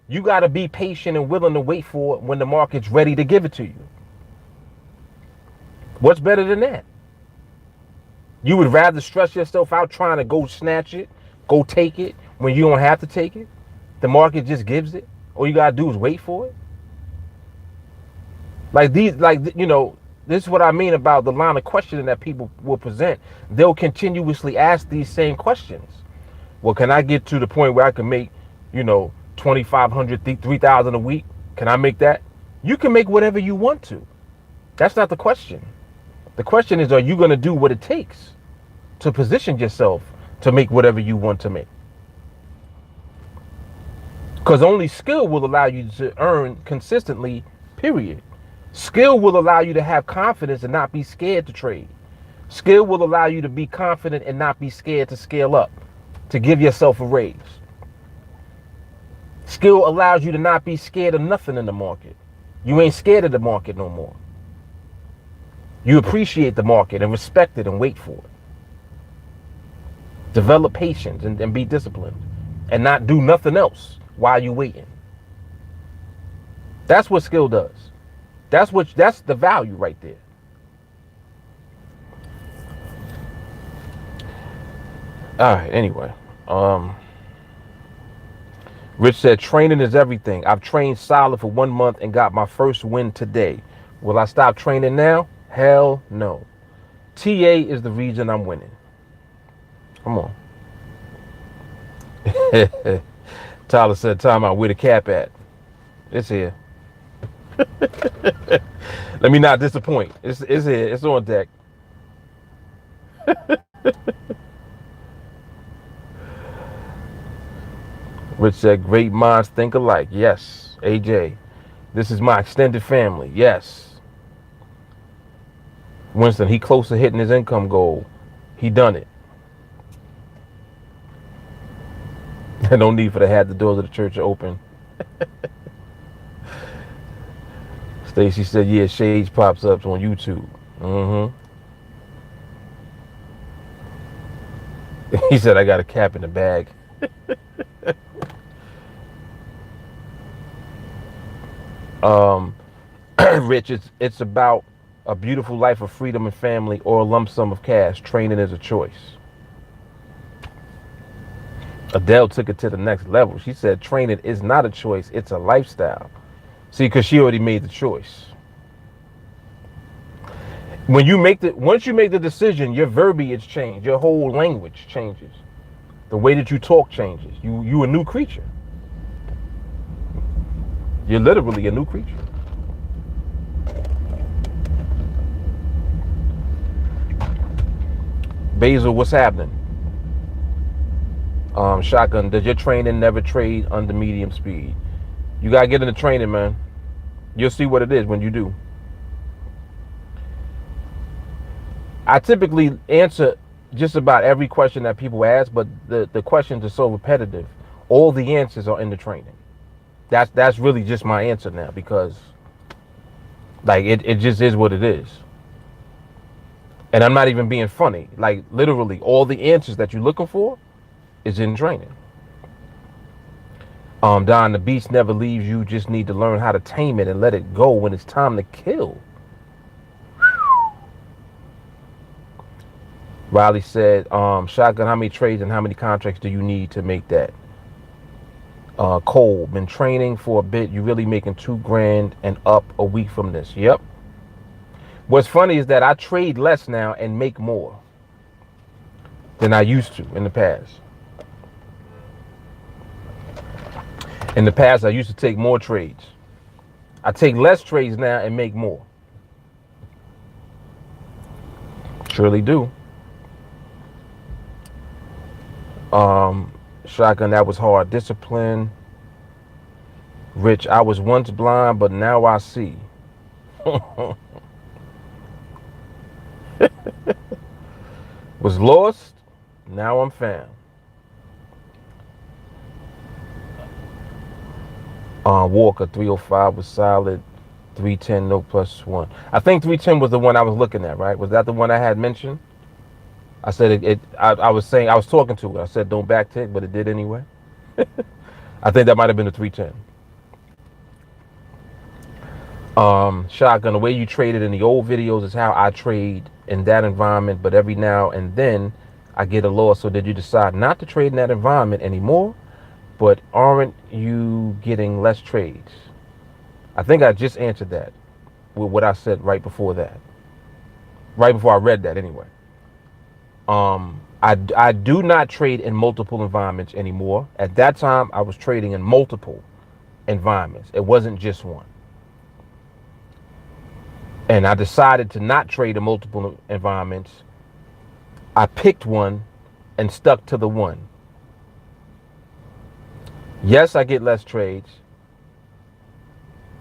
Speaker 1: You got to be patient and willing to wait for it when the market's ready to give it to you. What's better than that? You would rather stress yourself out trying to go snatch it, go take it when you don't have to take it? The market just gives it. All you got to do is wait for it. This is what I mean about the line of questioning that people will present. They'll continuously ask these same questions. Well, can I get to the point where I can make, $2,500, $3,000 a week? Can I make that? You can make whatever you want to. That's not the question. The question is, are you going to do what it takes to position yourself to make whatever you want to make? Because only skill will allow you to earn consistently, period. Skill will allow you to have confidence and not be scared to trade. Skill will allow you to be confident and not be scared to scale up, to give yourself a raise. Skill allows you to not be scared of nothing in the market. You ain't scared of the market no more. You appreciate the market and respect it and wait for it. Develop patience and be disciplined and not do nothing else while you're waiting. That's what skill does. That's the value right there. All right, anyway. Rich said, training is everything. I've trained solid for 1 month and got my first win today. Will I stop training now? Hell no. TA is the reason I'm winning. Come on. Tyler said, time out, where the cap at? It's here. Let me not disappoint. It's here. It's on deck. Rich said, great minds think alike. Yes. AJ, this is my extended family. Yes. Winston, he close to hitting his income goal. He done it. No need for to have the doors of the church open. Stacy said, yeah, Shades pops up on YouTube. Mm-hmm. He said, I got a cap in the bag. Um, Rich, it's about a beautiful life of freedom and family or a lump sum of cash. Training is a choice. Adele took it to the next level. She said training is not a choice, it's a lifestyle. See, because she already made the choice. Once you make the decision, your verbiage changes, your whole language changes. The way that you talk changes. You a new creature. You're literally a new creature. Basil, what's happening? Shotgun, does your training never trade under medium speed? You gotta get into training, man. You'll see what it is when you do. I typically answer just about every question that people ask, but the questions are so repetitive. All the answers are in the training. That's really just my answer now, because like it just is what it is. And I'm not even being funny. Like literally all the answers that you're looking for is in training. Don, the beast never leaves you. Just need to learn how to tame it and let it go when it's time to kill. Riley said, Shotgun, how many trades and how many contracts do you need to make that? Cole, been training for a bit. You really making $2,000 and up a week from this. Yep. What's funny is that I trade less now and make more than I used to in the past. In the past, I used to take more trades. I take less trades now and make more. Surely do. Shotgun, that was hard. Discipline. Rich, I was once blind, but now I see. Was lost, now I'm found. Walker, 305 was solid. 310, no +1. I think 310 was the one I was looking at, right? Was that the one I had mentioned? I said I was saying, I was talking to it. I said don't backtick, but it did anyway. I think that might have been the 310. Shotgun, the way you traded in the old videos is how I trade in that environment, but every now and then I get a loss. So did you decide not to trade in that environment anymore? But aren't you getting less trades? I think I just answered that with what I said right before that. Right before I read that anyway. I do not trade in multiple environments anymore. At that time, I was trading in multiple environments. It wasn't just one. And I decided to not trade in multiple environments. I picked one and stuck to the one. Yes, I get less trades.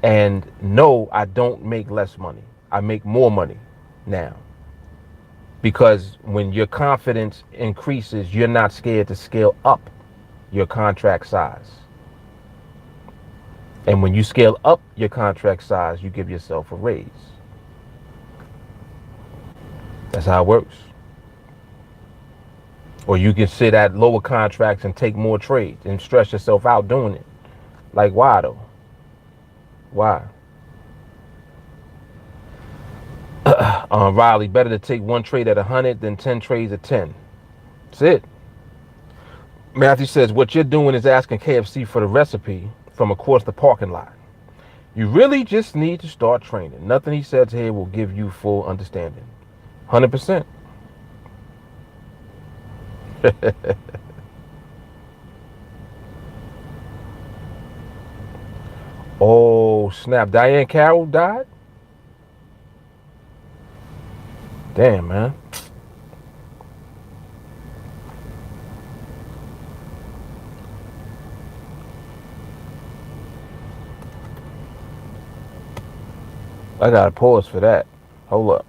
Speaker 1: And no, I don't make less money. I make more money now. Because when your confidence increases, you're not scared to scale up your contract size. And when you scale up your contract size, you give yourself a raise. That's how it works. Or you can sit at lower contracts and take more trades and stress yourself out doing it. Like, why though? Why? Riley, better to take one trade at 100 than 10 trades at 10. That's it. Matthew says, what you're doing is asking KFC for the recipe from across the parking lot. You really just need to start training. Nothing he says here will give you full understanding. 100%. Oh, snap. Diane Carroll died? Damn, man. I gotta pause for that. Hold up.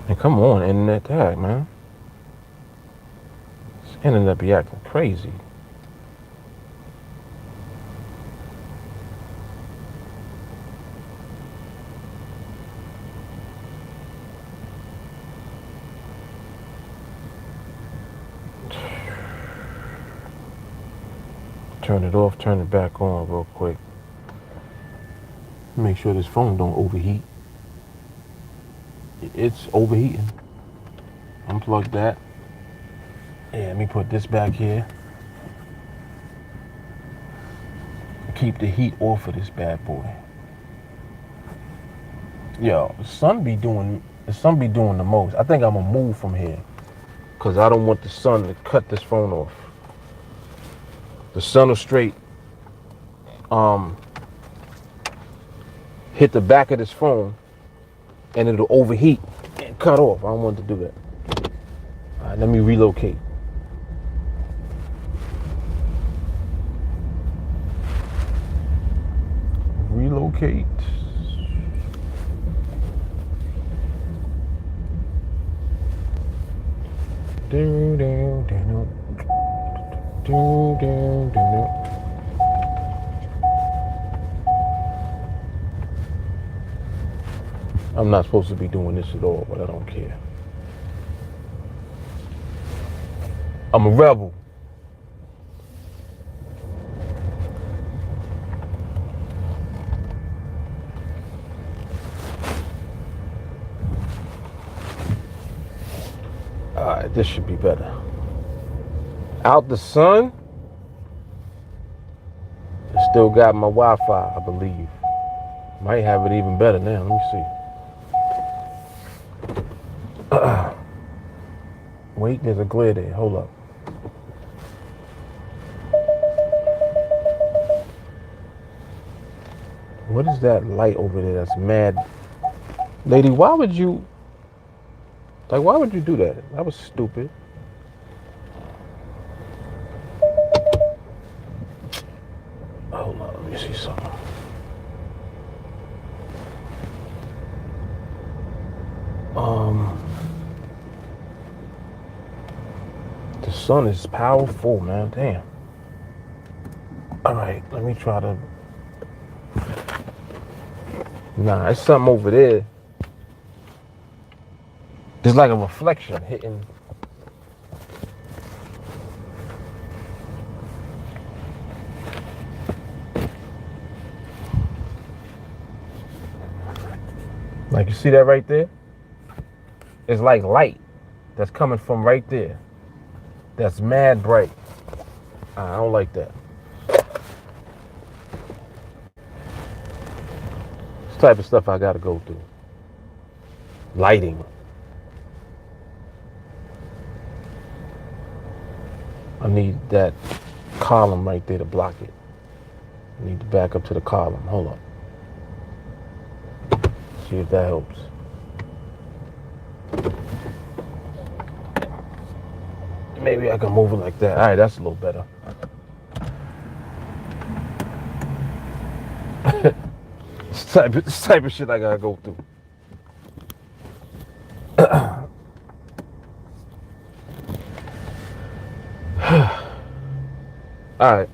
Speaker 1: And come on, internet tag, man. This internet be acting crazy. turn it off, turn it back on real quick. Make sure this phone don't overheat. It's overheating. Unplug that. Yeah, let me put this back here. Keep the heat off of this bad boy. Yo, the sun be doing the most. I think I'm gonna move from here because I don't want the sun to cut this phone off. The sun will straight hit the back of this phone and it'll overheat and cut off. I don't want to do that. All right, let me relocate. Relocate. I'm not supposed to be doing this at all, but I don't care. I'm a rebel. Alright, this should be better. Out the sun. Still got my Wi-Fi, I believe. Might have it even better now. Let me see. Wait, there's a glare there. Hold up. What is that light over there that's mad? Lady, why would you do that? That was stupid. Hold on, let me see something. The sun is powerful, man. Damn. All right, let me try to. Nah, it's something over there. There's like a reflection hitting. Like, you see that right there? It's like light that's coming from right there. That's mad bright. I don't like that. This type of stuff I gotta go through. Lighting. I need that column right there to block it. I need to back up to the column. Hold on. See if that helps. Maybe I can move it like that. All right, that's a little better. This type of shit I gotta go through. All right,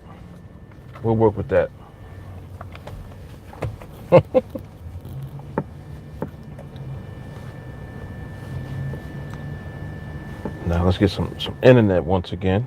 Speaker 1: we'll work with that. Now let's get some internet once again.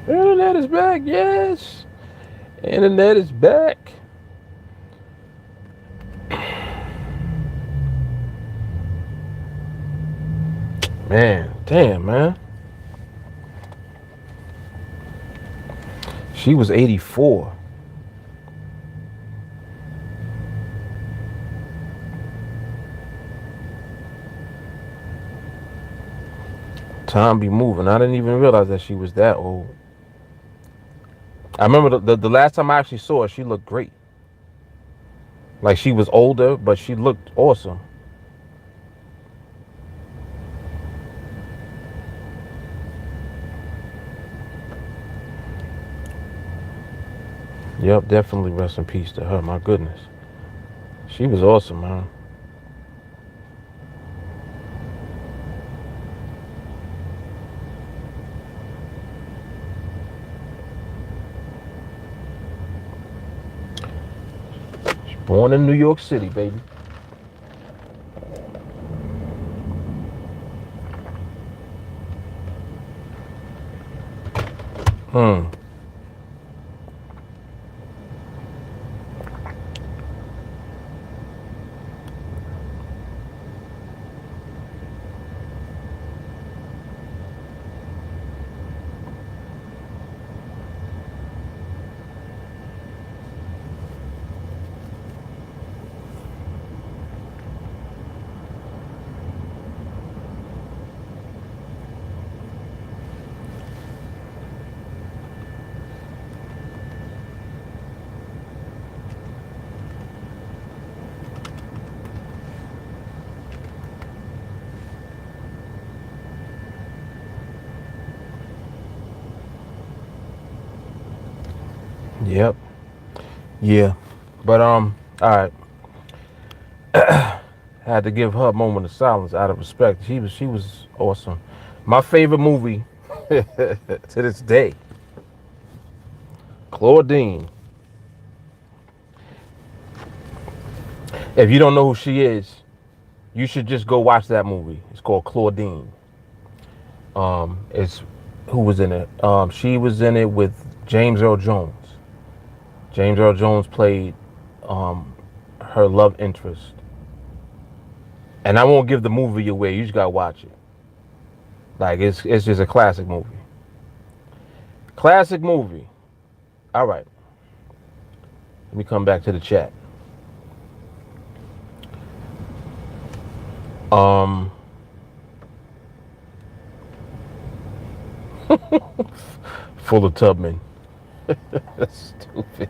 Speaker 1: Internet is back, yes. Internet is back. Man, damn, man. She was 84. Time be moving. I didn't even realize that she was that old. I remember the last time I actually saw her, she looked great. Like, she was older, but she looked awesome. Yep, definitely rest in peace to her. My goodness. She was awesome, man. Born in New York City, baby. Hmm. Yep. Yeah. But all right. Had to give her a moment of silence out of respect. She was awesome. My favorite movie to this day, Claudine. If you don't know who she is, you should just go watch that movie. It's called Claudine. It's who was in it? She was in it with James Earl Jones. James Earl Jones played her love interest. And I won't give the movie away. You just gotta watch it. Like it's just a classic movie. Classic movie. All right. Let me come back to the chat. Full of Tubman. That's stupid.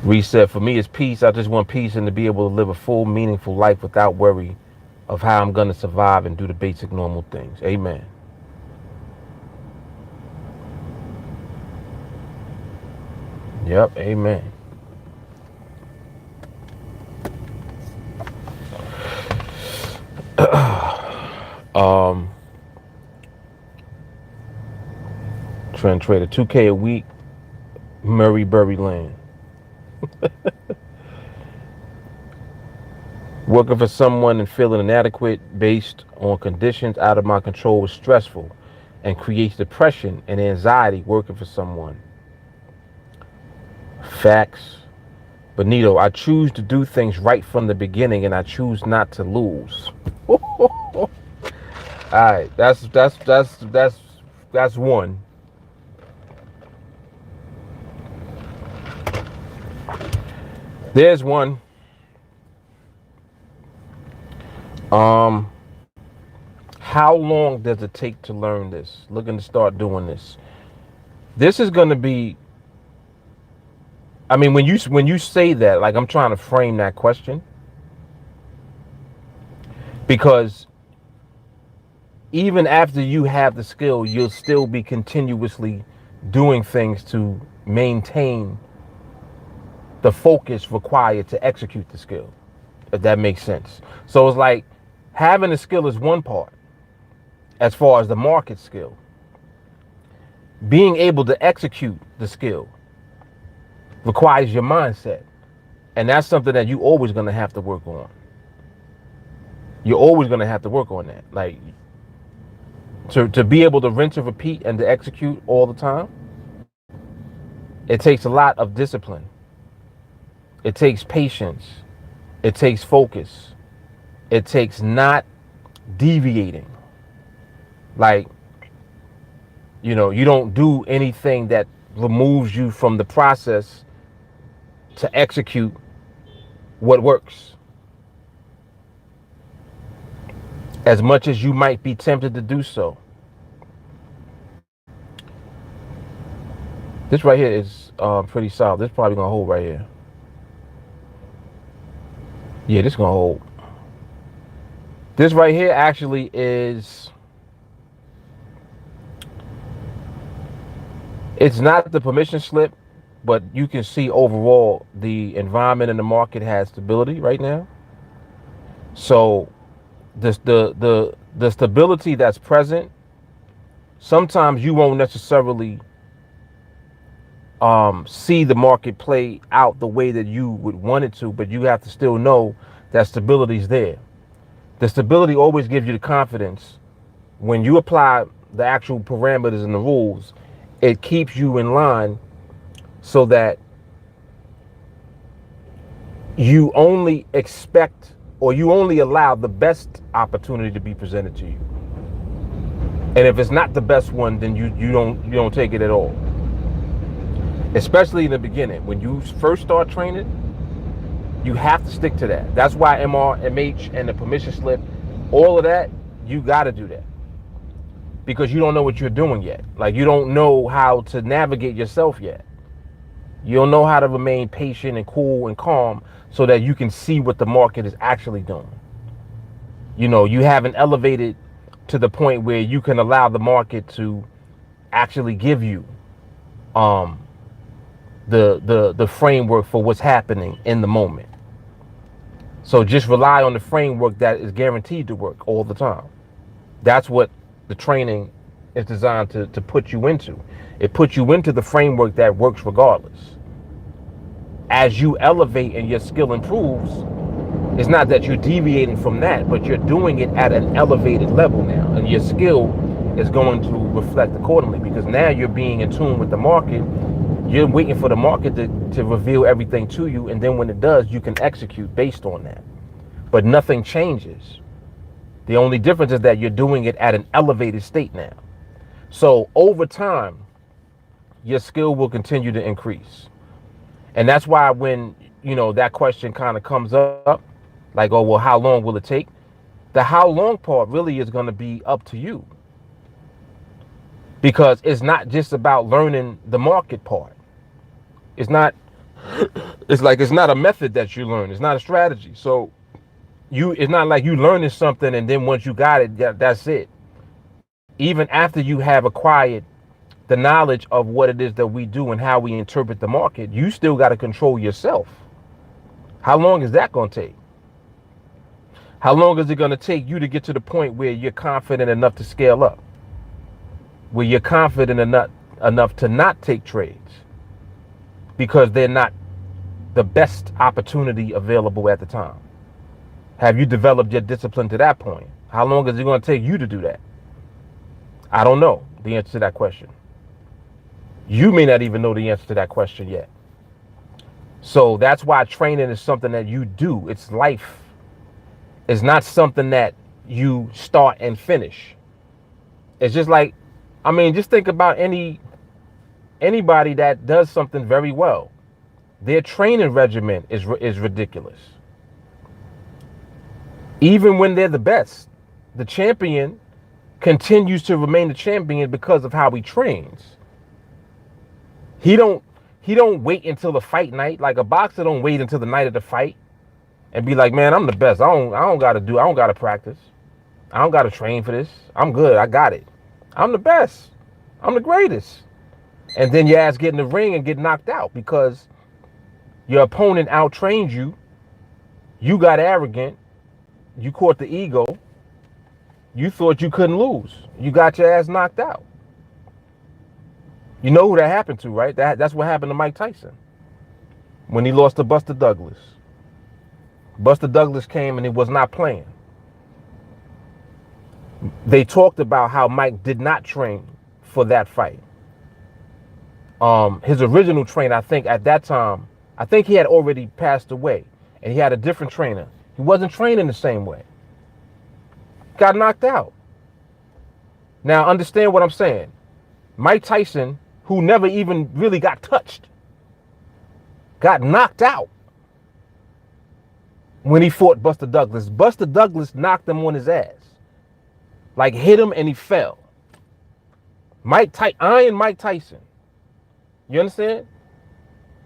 Speaker 1: Reset for me is peace. I just want peace and to be able to live a full, meaningful life without worry of how I'm gonna survive and do the basic normal things. Amen. Yep, amen. Trend trader, 2K a week, Murray Berry Land. Working for someone and feeling inadequate based on conditions out of my control is stressful and creates depression and anxiety working for someone. Facts. Benito, I choose to do things right from the beginning and I choose not to lose. All right, that's one. There's one. How long does it take to learn this? Looking to start doing this. This is going to be. I mean, when you say that, like I'm trying to frame that question, because even after you have the skill, you'll still be continuously doing things to maintain the focus required to execute the skill, if that makes sense. So it's like having a skill is one part as far as the market skill. Being able to execute the skill requires your mindset. And that's something that you're always going to have to work on. You're always going to have to work on that. Like to be able to rinse and repeat and to execute all the time, it takes a lot of discipline. It takes patience. It takes focus. It takes not deviating. Like, you don't do anything that removes you from the process to execute what works. As much as you might be tempted to do so. This right here is pretty solid. This probably gonna hold right here. Yeah, this gonna hold. This right here actually is. It's not the permission slip, but you can see overall the environment in the market has stability right now. So the stability that's present, sometimes you won't necessarily see the market play out the way that you would want it to, but you have to still know that stability is there. The stability always gives you the confidence when you apply the actual parameters and the rules. It keeps you in line so that you only expect or you only allow the best opportunity to be presented to you. And if it's not the best one, then you don't take it at all. Especially in the beginning, when you first start training, you have to stick to that. That's why MR, MH, and the permission slip, all of that, you got to do that. Because you don't know what you're doing yet. Like, you don't know how to navigate yourself yet. You don't know how to remain patient and cool and calm so that you can see what the market is actually doing. You know, you haven't elevated to the point where you can allow the market to actually give you the framework for what's happening in the moment. So just rely on the framework that is guaranteed to work all the time. That's what the training is designed to put you into. It puts you into the framework that works regardless. As you elevate and your skill improves, it's not that you're deviating from that, but you're doing it at an elevated level now. And your skill is going to reflect accordingly, because now you're being in tune with the market. You're waiting for the market to reveal everything to you. And then when it does, you can execute based on that. But nothing changes. The only difference is that you're doing it at an elevated state now. So over time, your skill will continue to increase. And that's why when, you know, that question kind of comes up, like, oh, well, how long will it take? The how long part really is going to be up to you. Because it's not just about learning the market part. It's not a method that you learn. It's not a strategy. So it's not like you learning something and then once you got it, that's it. Even after you have acquired the knowledge of what it is that we do and how we interpret the market, you still got to control yourself. How long is that going to take? How long is it going to take you to get to the point where you're confident enough to scale up? Where you're confident enough to not take trades because they're not the best opportunity available at the time? Have you developed your discipline to that point? How long is it going to take you to do that? I don't know the answer to that question. You may not even know the answer to that question yet. So that's why training is something that you do. It's life. It's not something that you start and finish. It's just like, I mean, just think about anybody that does something very well. Their training regimen is ridiculous. Even when they're the best, the champion continues to remain the champion because of how he trains. He don't wait until the fight night. Like a boxer don't wait until the night of the fight and be like, man, I'm the best. I don't gotta practice. I don't gotta train for this. I'm good. I got it. I'm the best. I'm the greatest. And then your ass get in the ring and get knocked out because your opponent outtrained you. You got arrogant. You caught the ego. You thought you couldn't lose. You got your ass knocked out. You know who that happened to, right? That's what happened to Mike Tyson when he lost to Buster Douglas. Buster Douglas came and he was not playing. They talked about how Mike did not train for that fight. His original trainer, I think at that time, I think he had already passed away and he had a different trainer. He wasn't training the same way. Got knocked out. Now understand what I'm saying. Mike Tyson, who never even really got touched, got knocked out when he fought Buster Douglas. Buster Douglas knocked him on his ass. Like hit him and he fell. Iron Mike Tyson. You understand?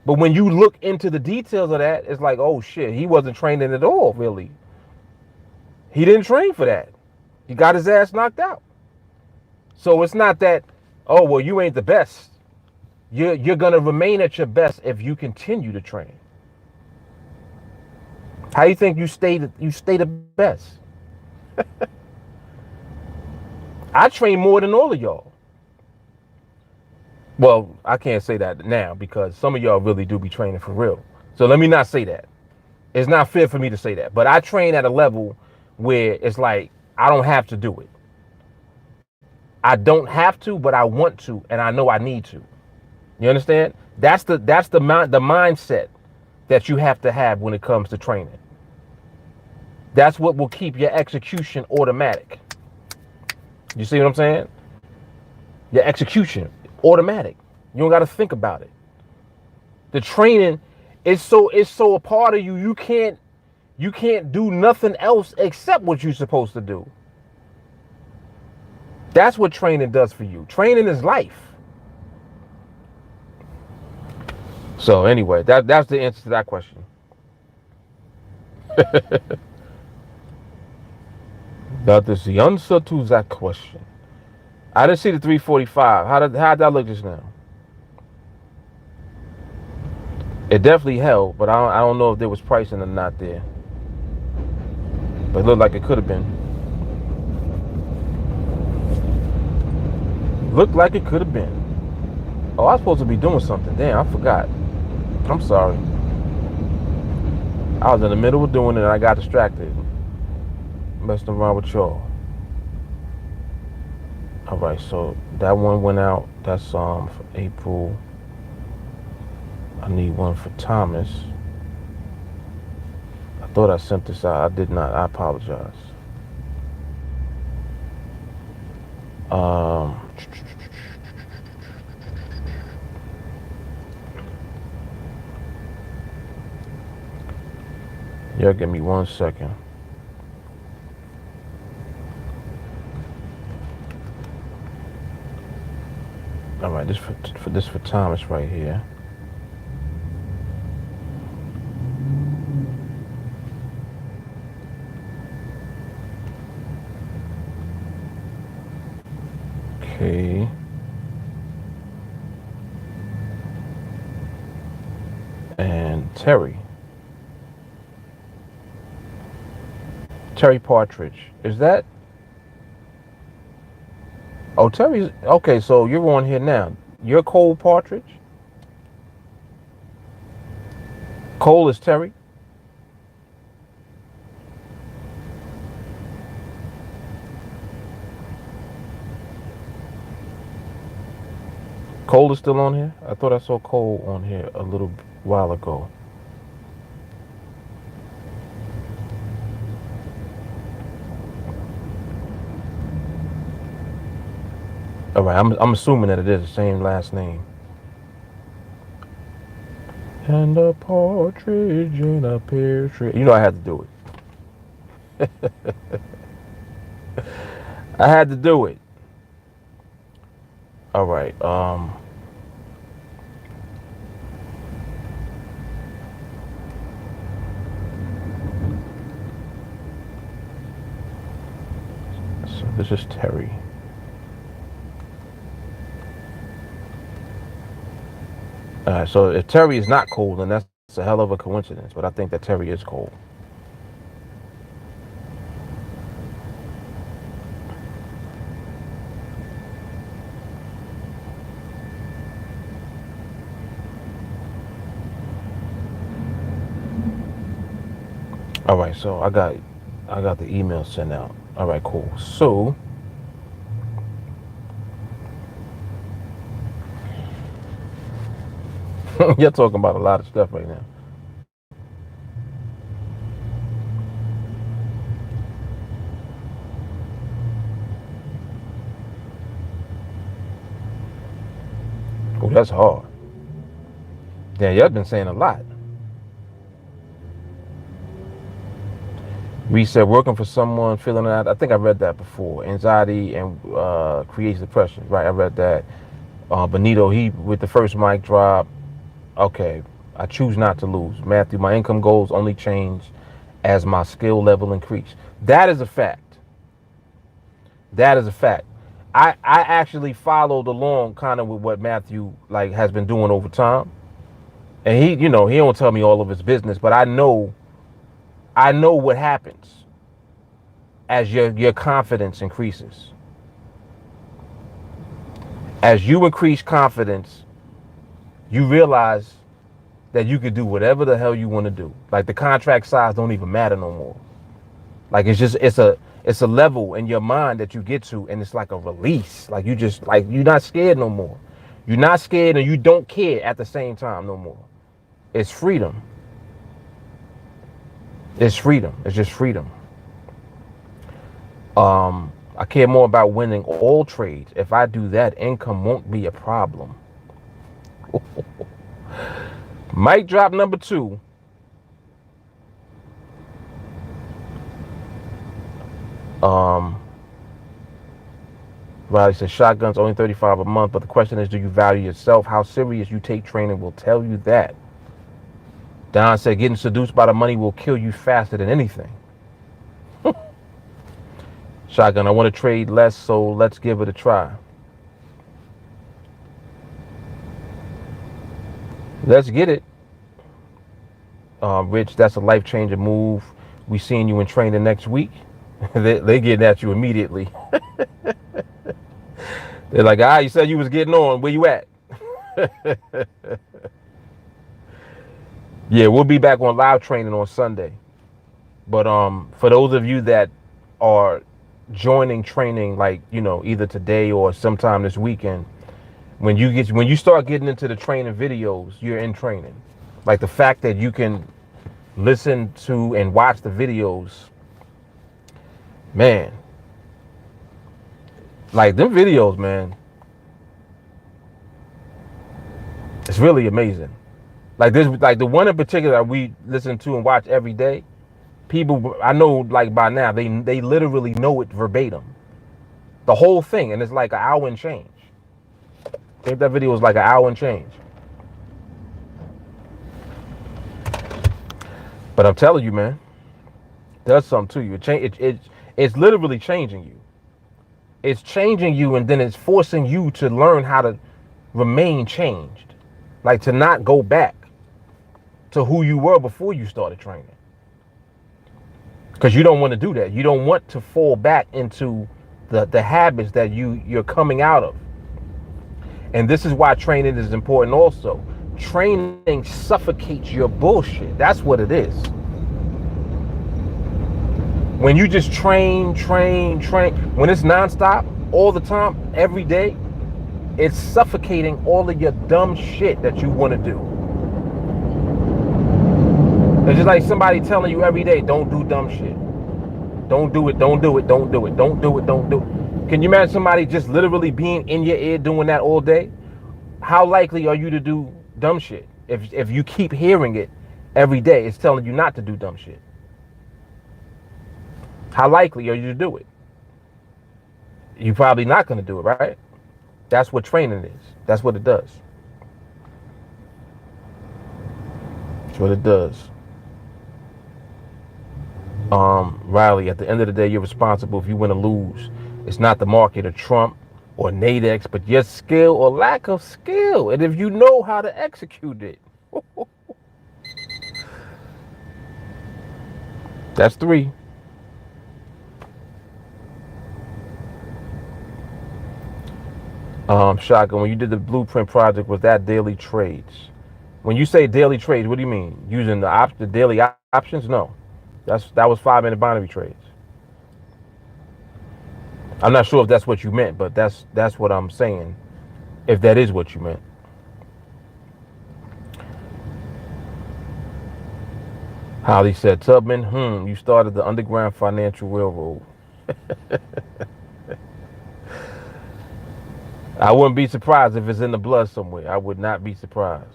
Speaker 1: But when you look into the details of that, it's like, oh shit, he wasn't training at all, really. He didn't train for that. He got his ass knocked out. So it's not that, oh, well, you ain't the best. You're gonna remain at your best if you continue to train. How do you think you stay the best? I train more than all of y'all. Well, I can't say that now because some of y'all really do be training for real. So let me not say that. It's not fair for me to say that. But I train at a level where it's like I don't have to do it. I don't have to, but I want to, and I know I need to. You understand? That's the mindset that you have to have when it comes to training. That's what will keep your execution automatic. You see what I'm saying? Your execution automatic. You don't got to think about it. The training is so a part of you. You can't do nothing else except what you're supposed to do. That's what training does for you. Training is life. So anyway, that's the answer to that question. That is the answer to that question. I didn't see the 345. How did that look just now? It definitely held, but I don't know if there was pricing or not there. But it looked like it could have been. Looked like it could have been. Oh, I was supposed to be doing something. Damn, I forgot. I'm sorry. I was in the middle of doing it and I got distracted. Messing around with y'all. Alright, so that one went out. That's for April. I need one for Thomas. I thought I sent this out. I did not. I apologize. Yeah, give me 1 second. All right, this for Thomas right here. Okay. And Terry Partridge. Is that? Oh, Terry's okay. So you're on here now. You're Cole Partridge. Cole is Terry. Cole is still on here? I thought I saw Cole on here a little while ago. All right, I'm assuming that it is the same last name. And a partridge in a pear tree. You know I had to do it. I had to do it. All right. So this is Terry. All right. So if Terry is not Cole, then that's a hell of a coincidence. But I think that Terry is Cole. All right, so I got the email sent out. All right, cool. So you're talking about a lot of stuff right now. Oh, that's hard. Yeah, y'all been saying a lot. We said working for someone, feeling that. I think I read that before. Anxiety and creates depression. Right, I read that. Benito, he with the first mic drop. Okay, I choose not to lose. Matthew, my income goals only change as my skill level increase. That is a fact. That is a fact. I actually followed along kind of with what Matthew like has been doing over time. And he, he don't tell me all of his business, but I know what happens as your confidence increases. As you increase confidence, you realize that you can do whatever the hell you want to do. Like the contract size don't even matter no more. Like it's a level in your mind that you get to, and it's like a release. Like you just like you're not scared no more. You're not scared and you don't care at the same time no more. It's freedom. It's freedom. It's just freedom. I care more about winning all trades. If I do that, income won't be a problem. Mic drop number 2. Riley says shotguns only $35 a month, but the question is, do you value yourself? How serious you take training will tell you that. Don said getting seduced by the money will kill you faster than anything. Shotgun, I want to trade less, so let's give it a try. Let's get it. Rich, that's a life-changing move. We seeing you in training next week. they getting at you immediately. They're like, you said you was getting on. Where you at? Yeah, we'll be back on live training on Sunday. But for those of you that are joining training, like, either today or sometime this weekend, when you start getting into the training videos, you're in training. Like the fact that you can listen to and watch the videos, man. Like them videos, man. It's really amazing. Like this, like the one in particular that we listen to and watch every day. People, I know, like by now, they literally know it verbatim, the whole thing, and it's like an hour and change. I think that video was like an hour and change. But I'm telling you, man, it does something to you. It's literally changing you. It's changing you, and then it's forcing you to learn how to remain changed, like to not go back to who you were before you started training. Because you don't want to do that. You don't want to fall back into the habits that you're coming out of. And this is why training is important also. Training suffocates your bullshit. That's what it is. When you just train, when it's nonstop, all the time, every day, it's suffocating all of your dumb shit that you want to do. It's just like somebody telling you every day, don't do dumb shit. Don't do it, don't do it, don't do it, don't do it, don't do it. Can you imagine somebody just literally being in your ear doing that all day? How likely are you to do dumb shit? If you keep hearing it every day, it's telling you not to do dumb shit. How likely are you to do it? You're probably not going to do it, right? That's what training is. That's what it does. That's what it does. Riley, at the end of the day, you're responsible if you win or lose. It's not the market or Trump or NADEX, but your skill or lack of skill. And if you know how to execute it. That's 3. Shotgun, when you did the blueprint project, was that daily trades? When you say daily trades, what do you mean? Using the daily options? No. That was 5-minute binary trades. I'm not sure if that's what you meant, but that's what I'm saying. If that is what you meant. Holly said, Tubman, you started the Underground Financial Railroad. I wouldn't be surprised if it's in the blood somewhere. I would not be surprised.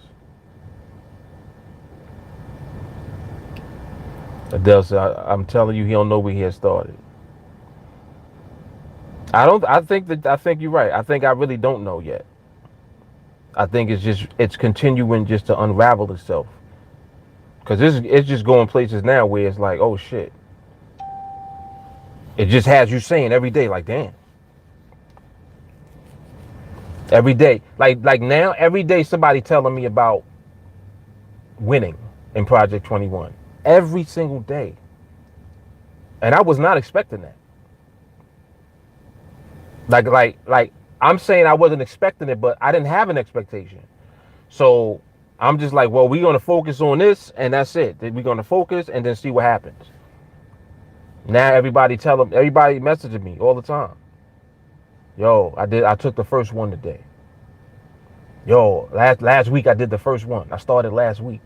Speaker 1: Adele said, I'm telling you, he don't know where he has started. I think you're right. I think I really don't know yet. I think it's continuing just to unravel itself. Because it's just going places now where it's like, oh shit. It just has you saying every day, like, damn. Every day. Like now, every day somebody telling me about winning in Project 21. Every single day. And I was not expecting that. Like I'm saying I wasn't expecting it, but I didn't have an expectation. So I'm just like, well, we're gonna focus on this, and that's it. We're gonna focus and then see what happens. Now everybody messaging me all the time. Yo, I took the first one today. Yo, last week I did the first one. I started last week.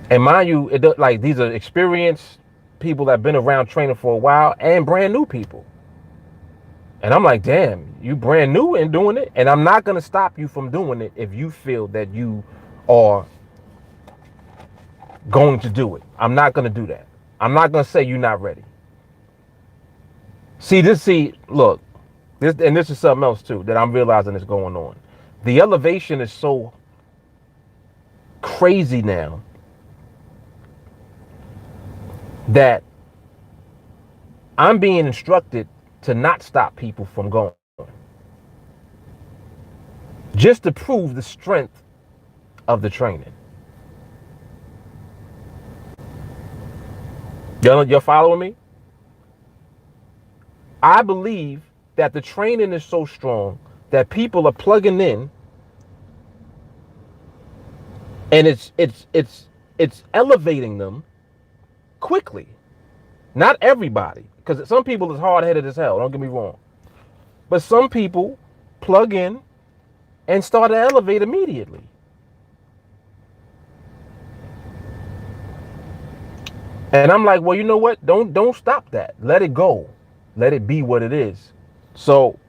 Speaker 1: And mind you, like these are experienced people that have been around training for a while and brand new people. And I'm like, damn, you brand new and doing it? And I'm not going to stop you from doing it if you feel that you are going to do it. I'm not going to do that. I'm not going to say you're not ready. Look, this is something else too that I'm realizing is going on. The elevation is so crazy now that I'm being instructed to not stop people from going, just to prove the strength of the training. You're following me? I believe that the training is so strong that people are plugging in, and it's elevating them quickly. Not everybody, because some people is hard-headed as hell, don't get me wrong. But some people plug in and start to elevate immediately. And I'm like, well, you know what? Don't stop that. Let it go. Let it be what it is. So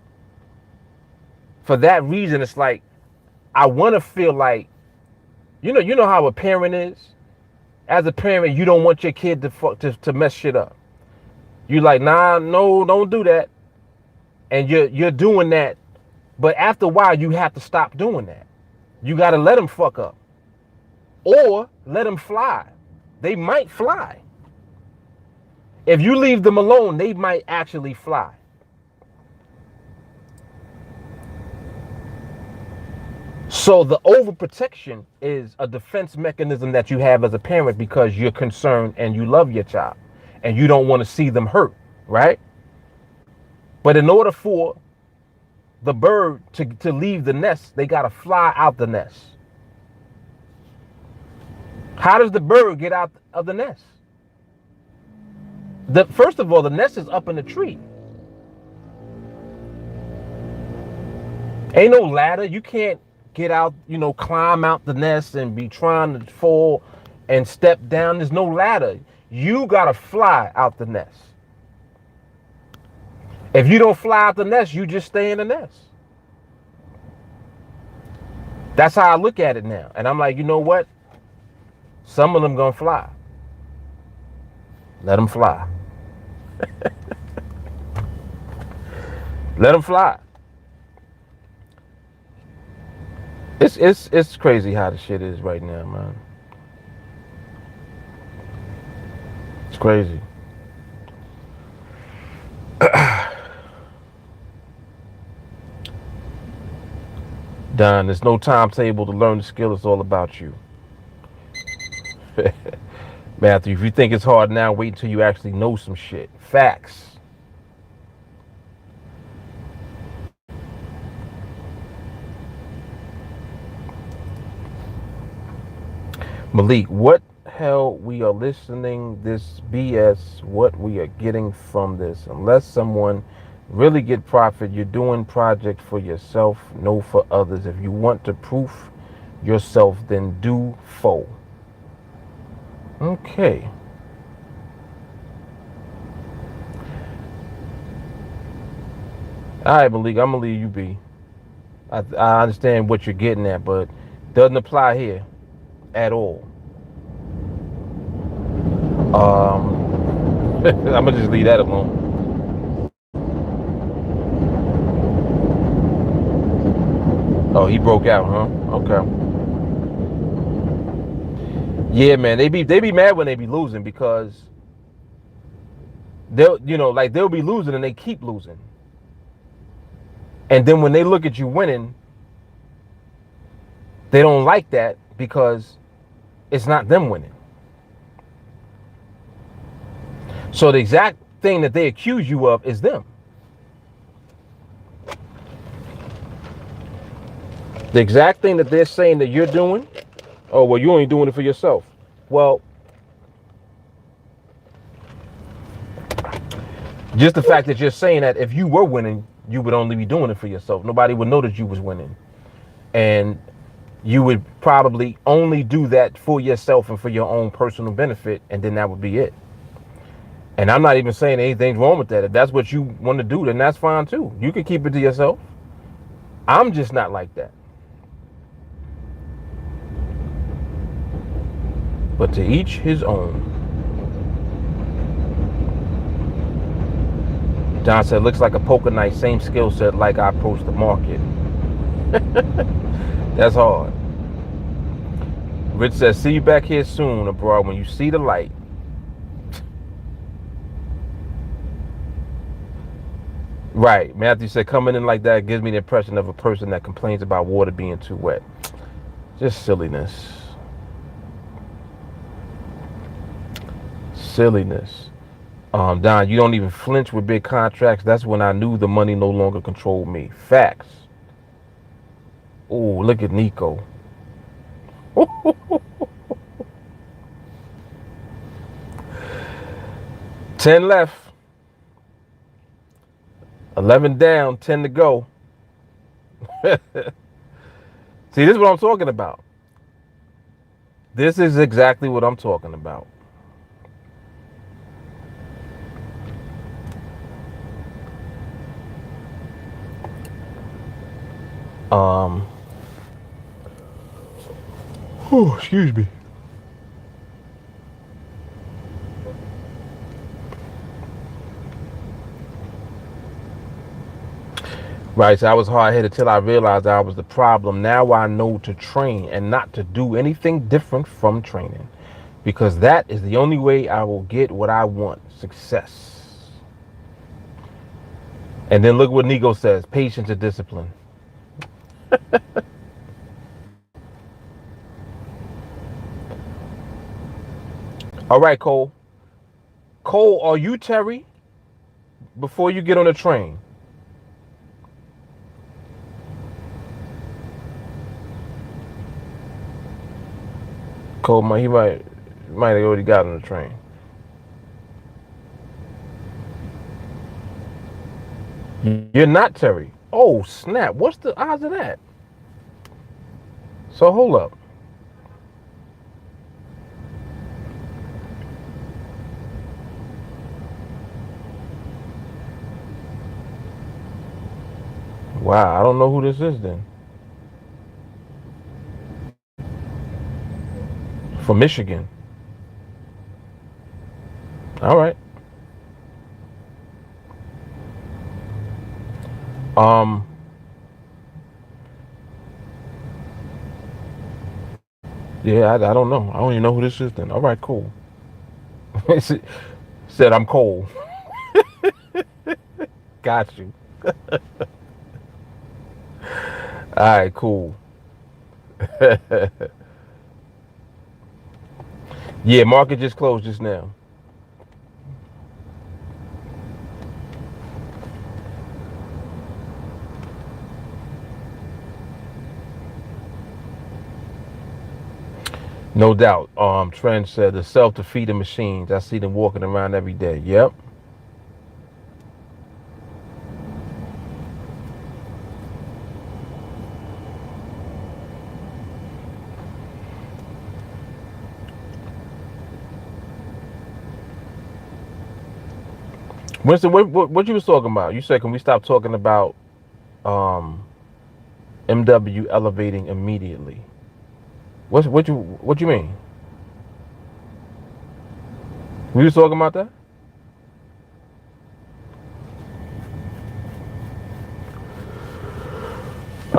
Speaker 1: for that reason, it's like I want to feel like, you know how a parent is. As a parent, you don't want your kid to mess shit up. You like, nah, no, don't do that. And you're doing that. But after a while, you have to stop doing that. You got to let them fuck up. Or let them fly. They might fly. If you leave them alone, they might actually fly. So the overprotection is a defense mechanism that you have as a parent because you're concerned and you love your child and you don't want to see them hurt, right? But in order for the bird to leave the nest, they got to fly out the nest. How does the bird get out of the nest? First of all, the nest is up in the tree. Ain't no ladder. You can't get out, climb out the nest and be trying to fall and step down. There's no ladder. You got to fly out the nest. If you don't fly out the nest, you just stay in the nest. That's how I look at it now. And I'm like, you know what? Some of them going to fly. Let them fly. Let them fly. It's crazy how the shit is right now, man. It's crazy. Don, there's no timetable to learn the skill. It's all about you. Matthew, if you think it's hard now, wait until you actually know some shit. Facts. Malik, what hell we are listening this BS, what we are getting from this. Unless someone really get profit, you're doing project for yourself, no for others. If you want to proof yourself, then do fo. Okay. All right, Malik, I'm gonna leave you be. I understand what you're getting at, but doesn't apply here at all. I'm gonna just leave that alone. Oh, he broke out, huh? Okay. Yeah, man, they be mad when they be losing because they'll be losing and they keep losing. And then when they look at you winning, they don't like that because it's not them winning. So the exact thing that they accuse you of is them. The exact thing that they're saying that you're doing, oh, well, you're only doing it for yourself. Well, just the fact that you're saying that if you were winning, you would only be doing it for yourself. Nobody would know that you was winning. And you would probably only do that for yourself and for your own personal benefit, and then that would be it. And I'm not even saying anything's wrong with that. If that's what you want to do, then that's fine too. You can keep it to yourself. I'm just not like that. But to each his own. John said, looks like a poker night, same skill set like I approach the market. That's hard. Rich says, see you back here soon, abroad, when you see the light. Right. Matthew said, coming in like that gives me the impression of a person that complains about water being too wet. Just silliness. Silliness. Don, you don't even flinch with big contracts. That's when I knew the money no longer controlled me. Facts. Oh, look at Nico. 10 left. 11 down, 10 to go. See, this is what I'm talking about. This is exactly what I'm talking about. Excuse me. Right, so I was hard-headed till I realized I was the problem. Now I know to train and not to do anything different from training, because that is the only way I will get what I want, success. And then look what Nico says, patience and discipline. All right, Cole. Cole, are you Terry? Before you get on the train. Cole, he might have already got on the train. You're not Terry. Oh, snap. What's the odds of that? So hold up. Wow, I don't know who this is then. From Michigan. All right. Yeah, I don't know. I don't even know who this is then. All right, cool. Said I'm cold. Got you. All right, cool. Yeah, market just closed just now. No doubt. Trent said the self-defeating machines. I see them walking around every day. Yep. Winston, what you was talking about? You said, can we stop talking about MW elevating immediately? What you mean? We was talking about that?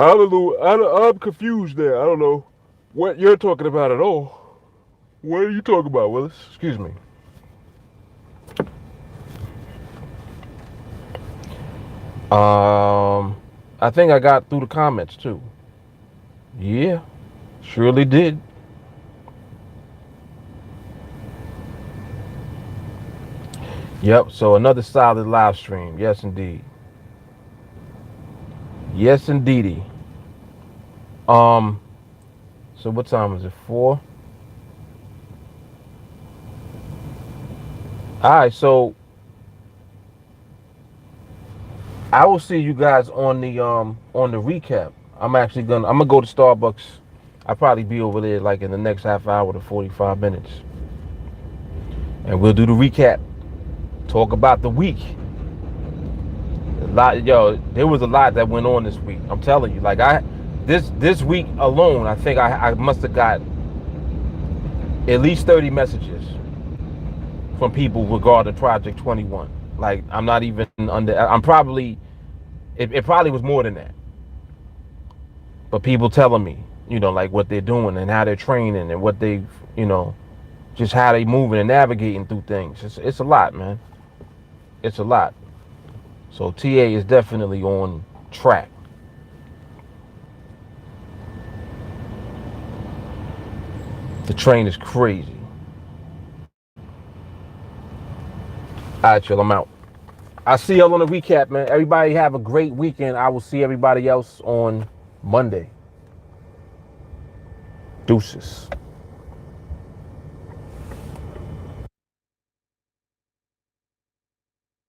Speaker 1: I'm confused there. I don't know what you're talking about at all. What are you talking about, Willis? Excuse me. I think I got through the comments too. Yeah, surely did. Yep, so another solid live stream. Yes, indeed. Yes, indeedy. Um, so what time is it? 4? Alright, so I will see you guys on the recap. I'm gonna go to Starbucks. I'll probably be over there like in the next half hour to 45 minutes. And we'll do the recap. Talk about the week. There was a lot that went on this week. I'm telling you, like this week alone, I think I must have got at least 30 messages from people regarding Project 21. Like I'm not even under. I'm probably it probably was more than that. But people telling me, like what they're doing and how they're training and what they, just how they moving and navigating through things. It's a lot, man. It's a lot. So TA is definitely on track. The train is crazy. All right, chill. I'm out. I'll see y'all on the recap, man. Everybody have a great weekend. I will see everybody else on Monday. Deuces.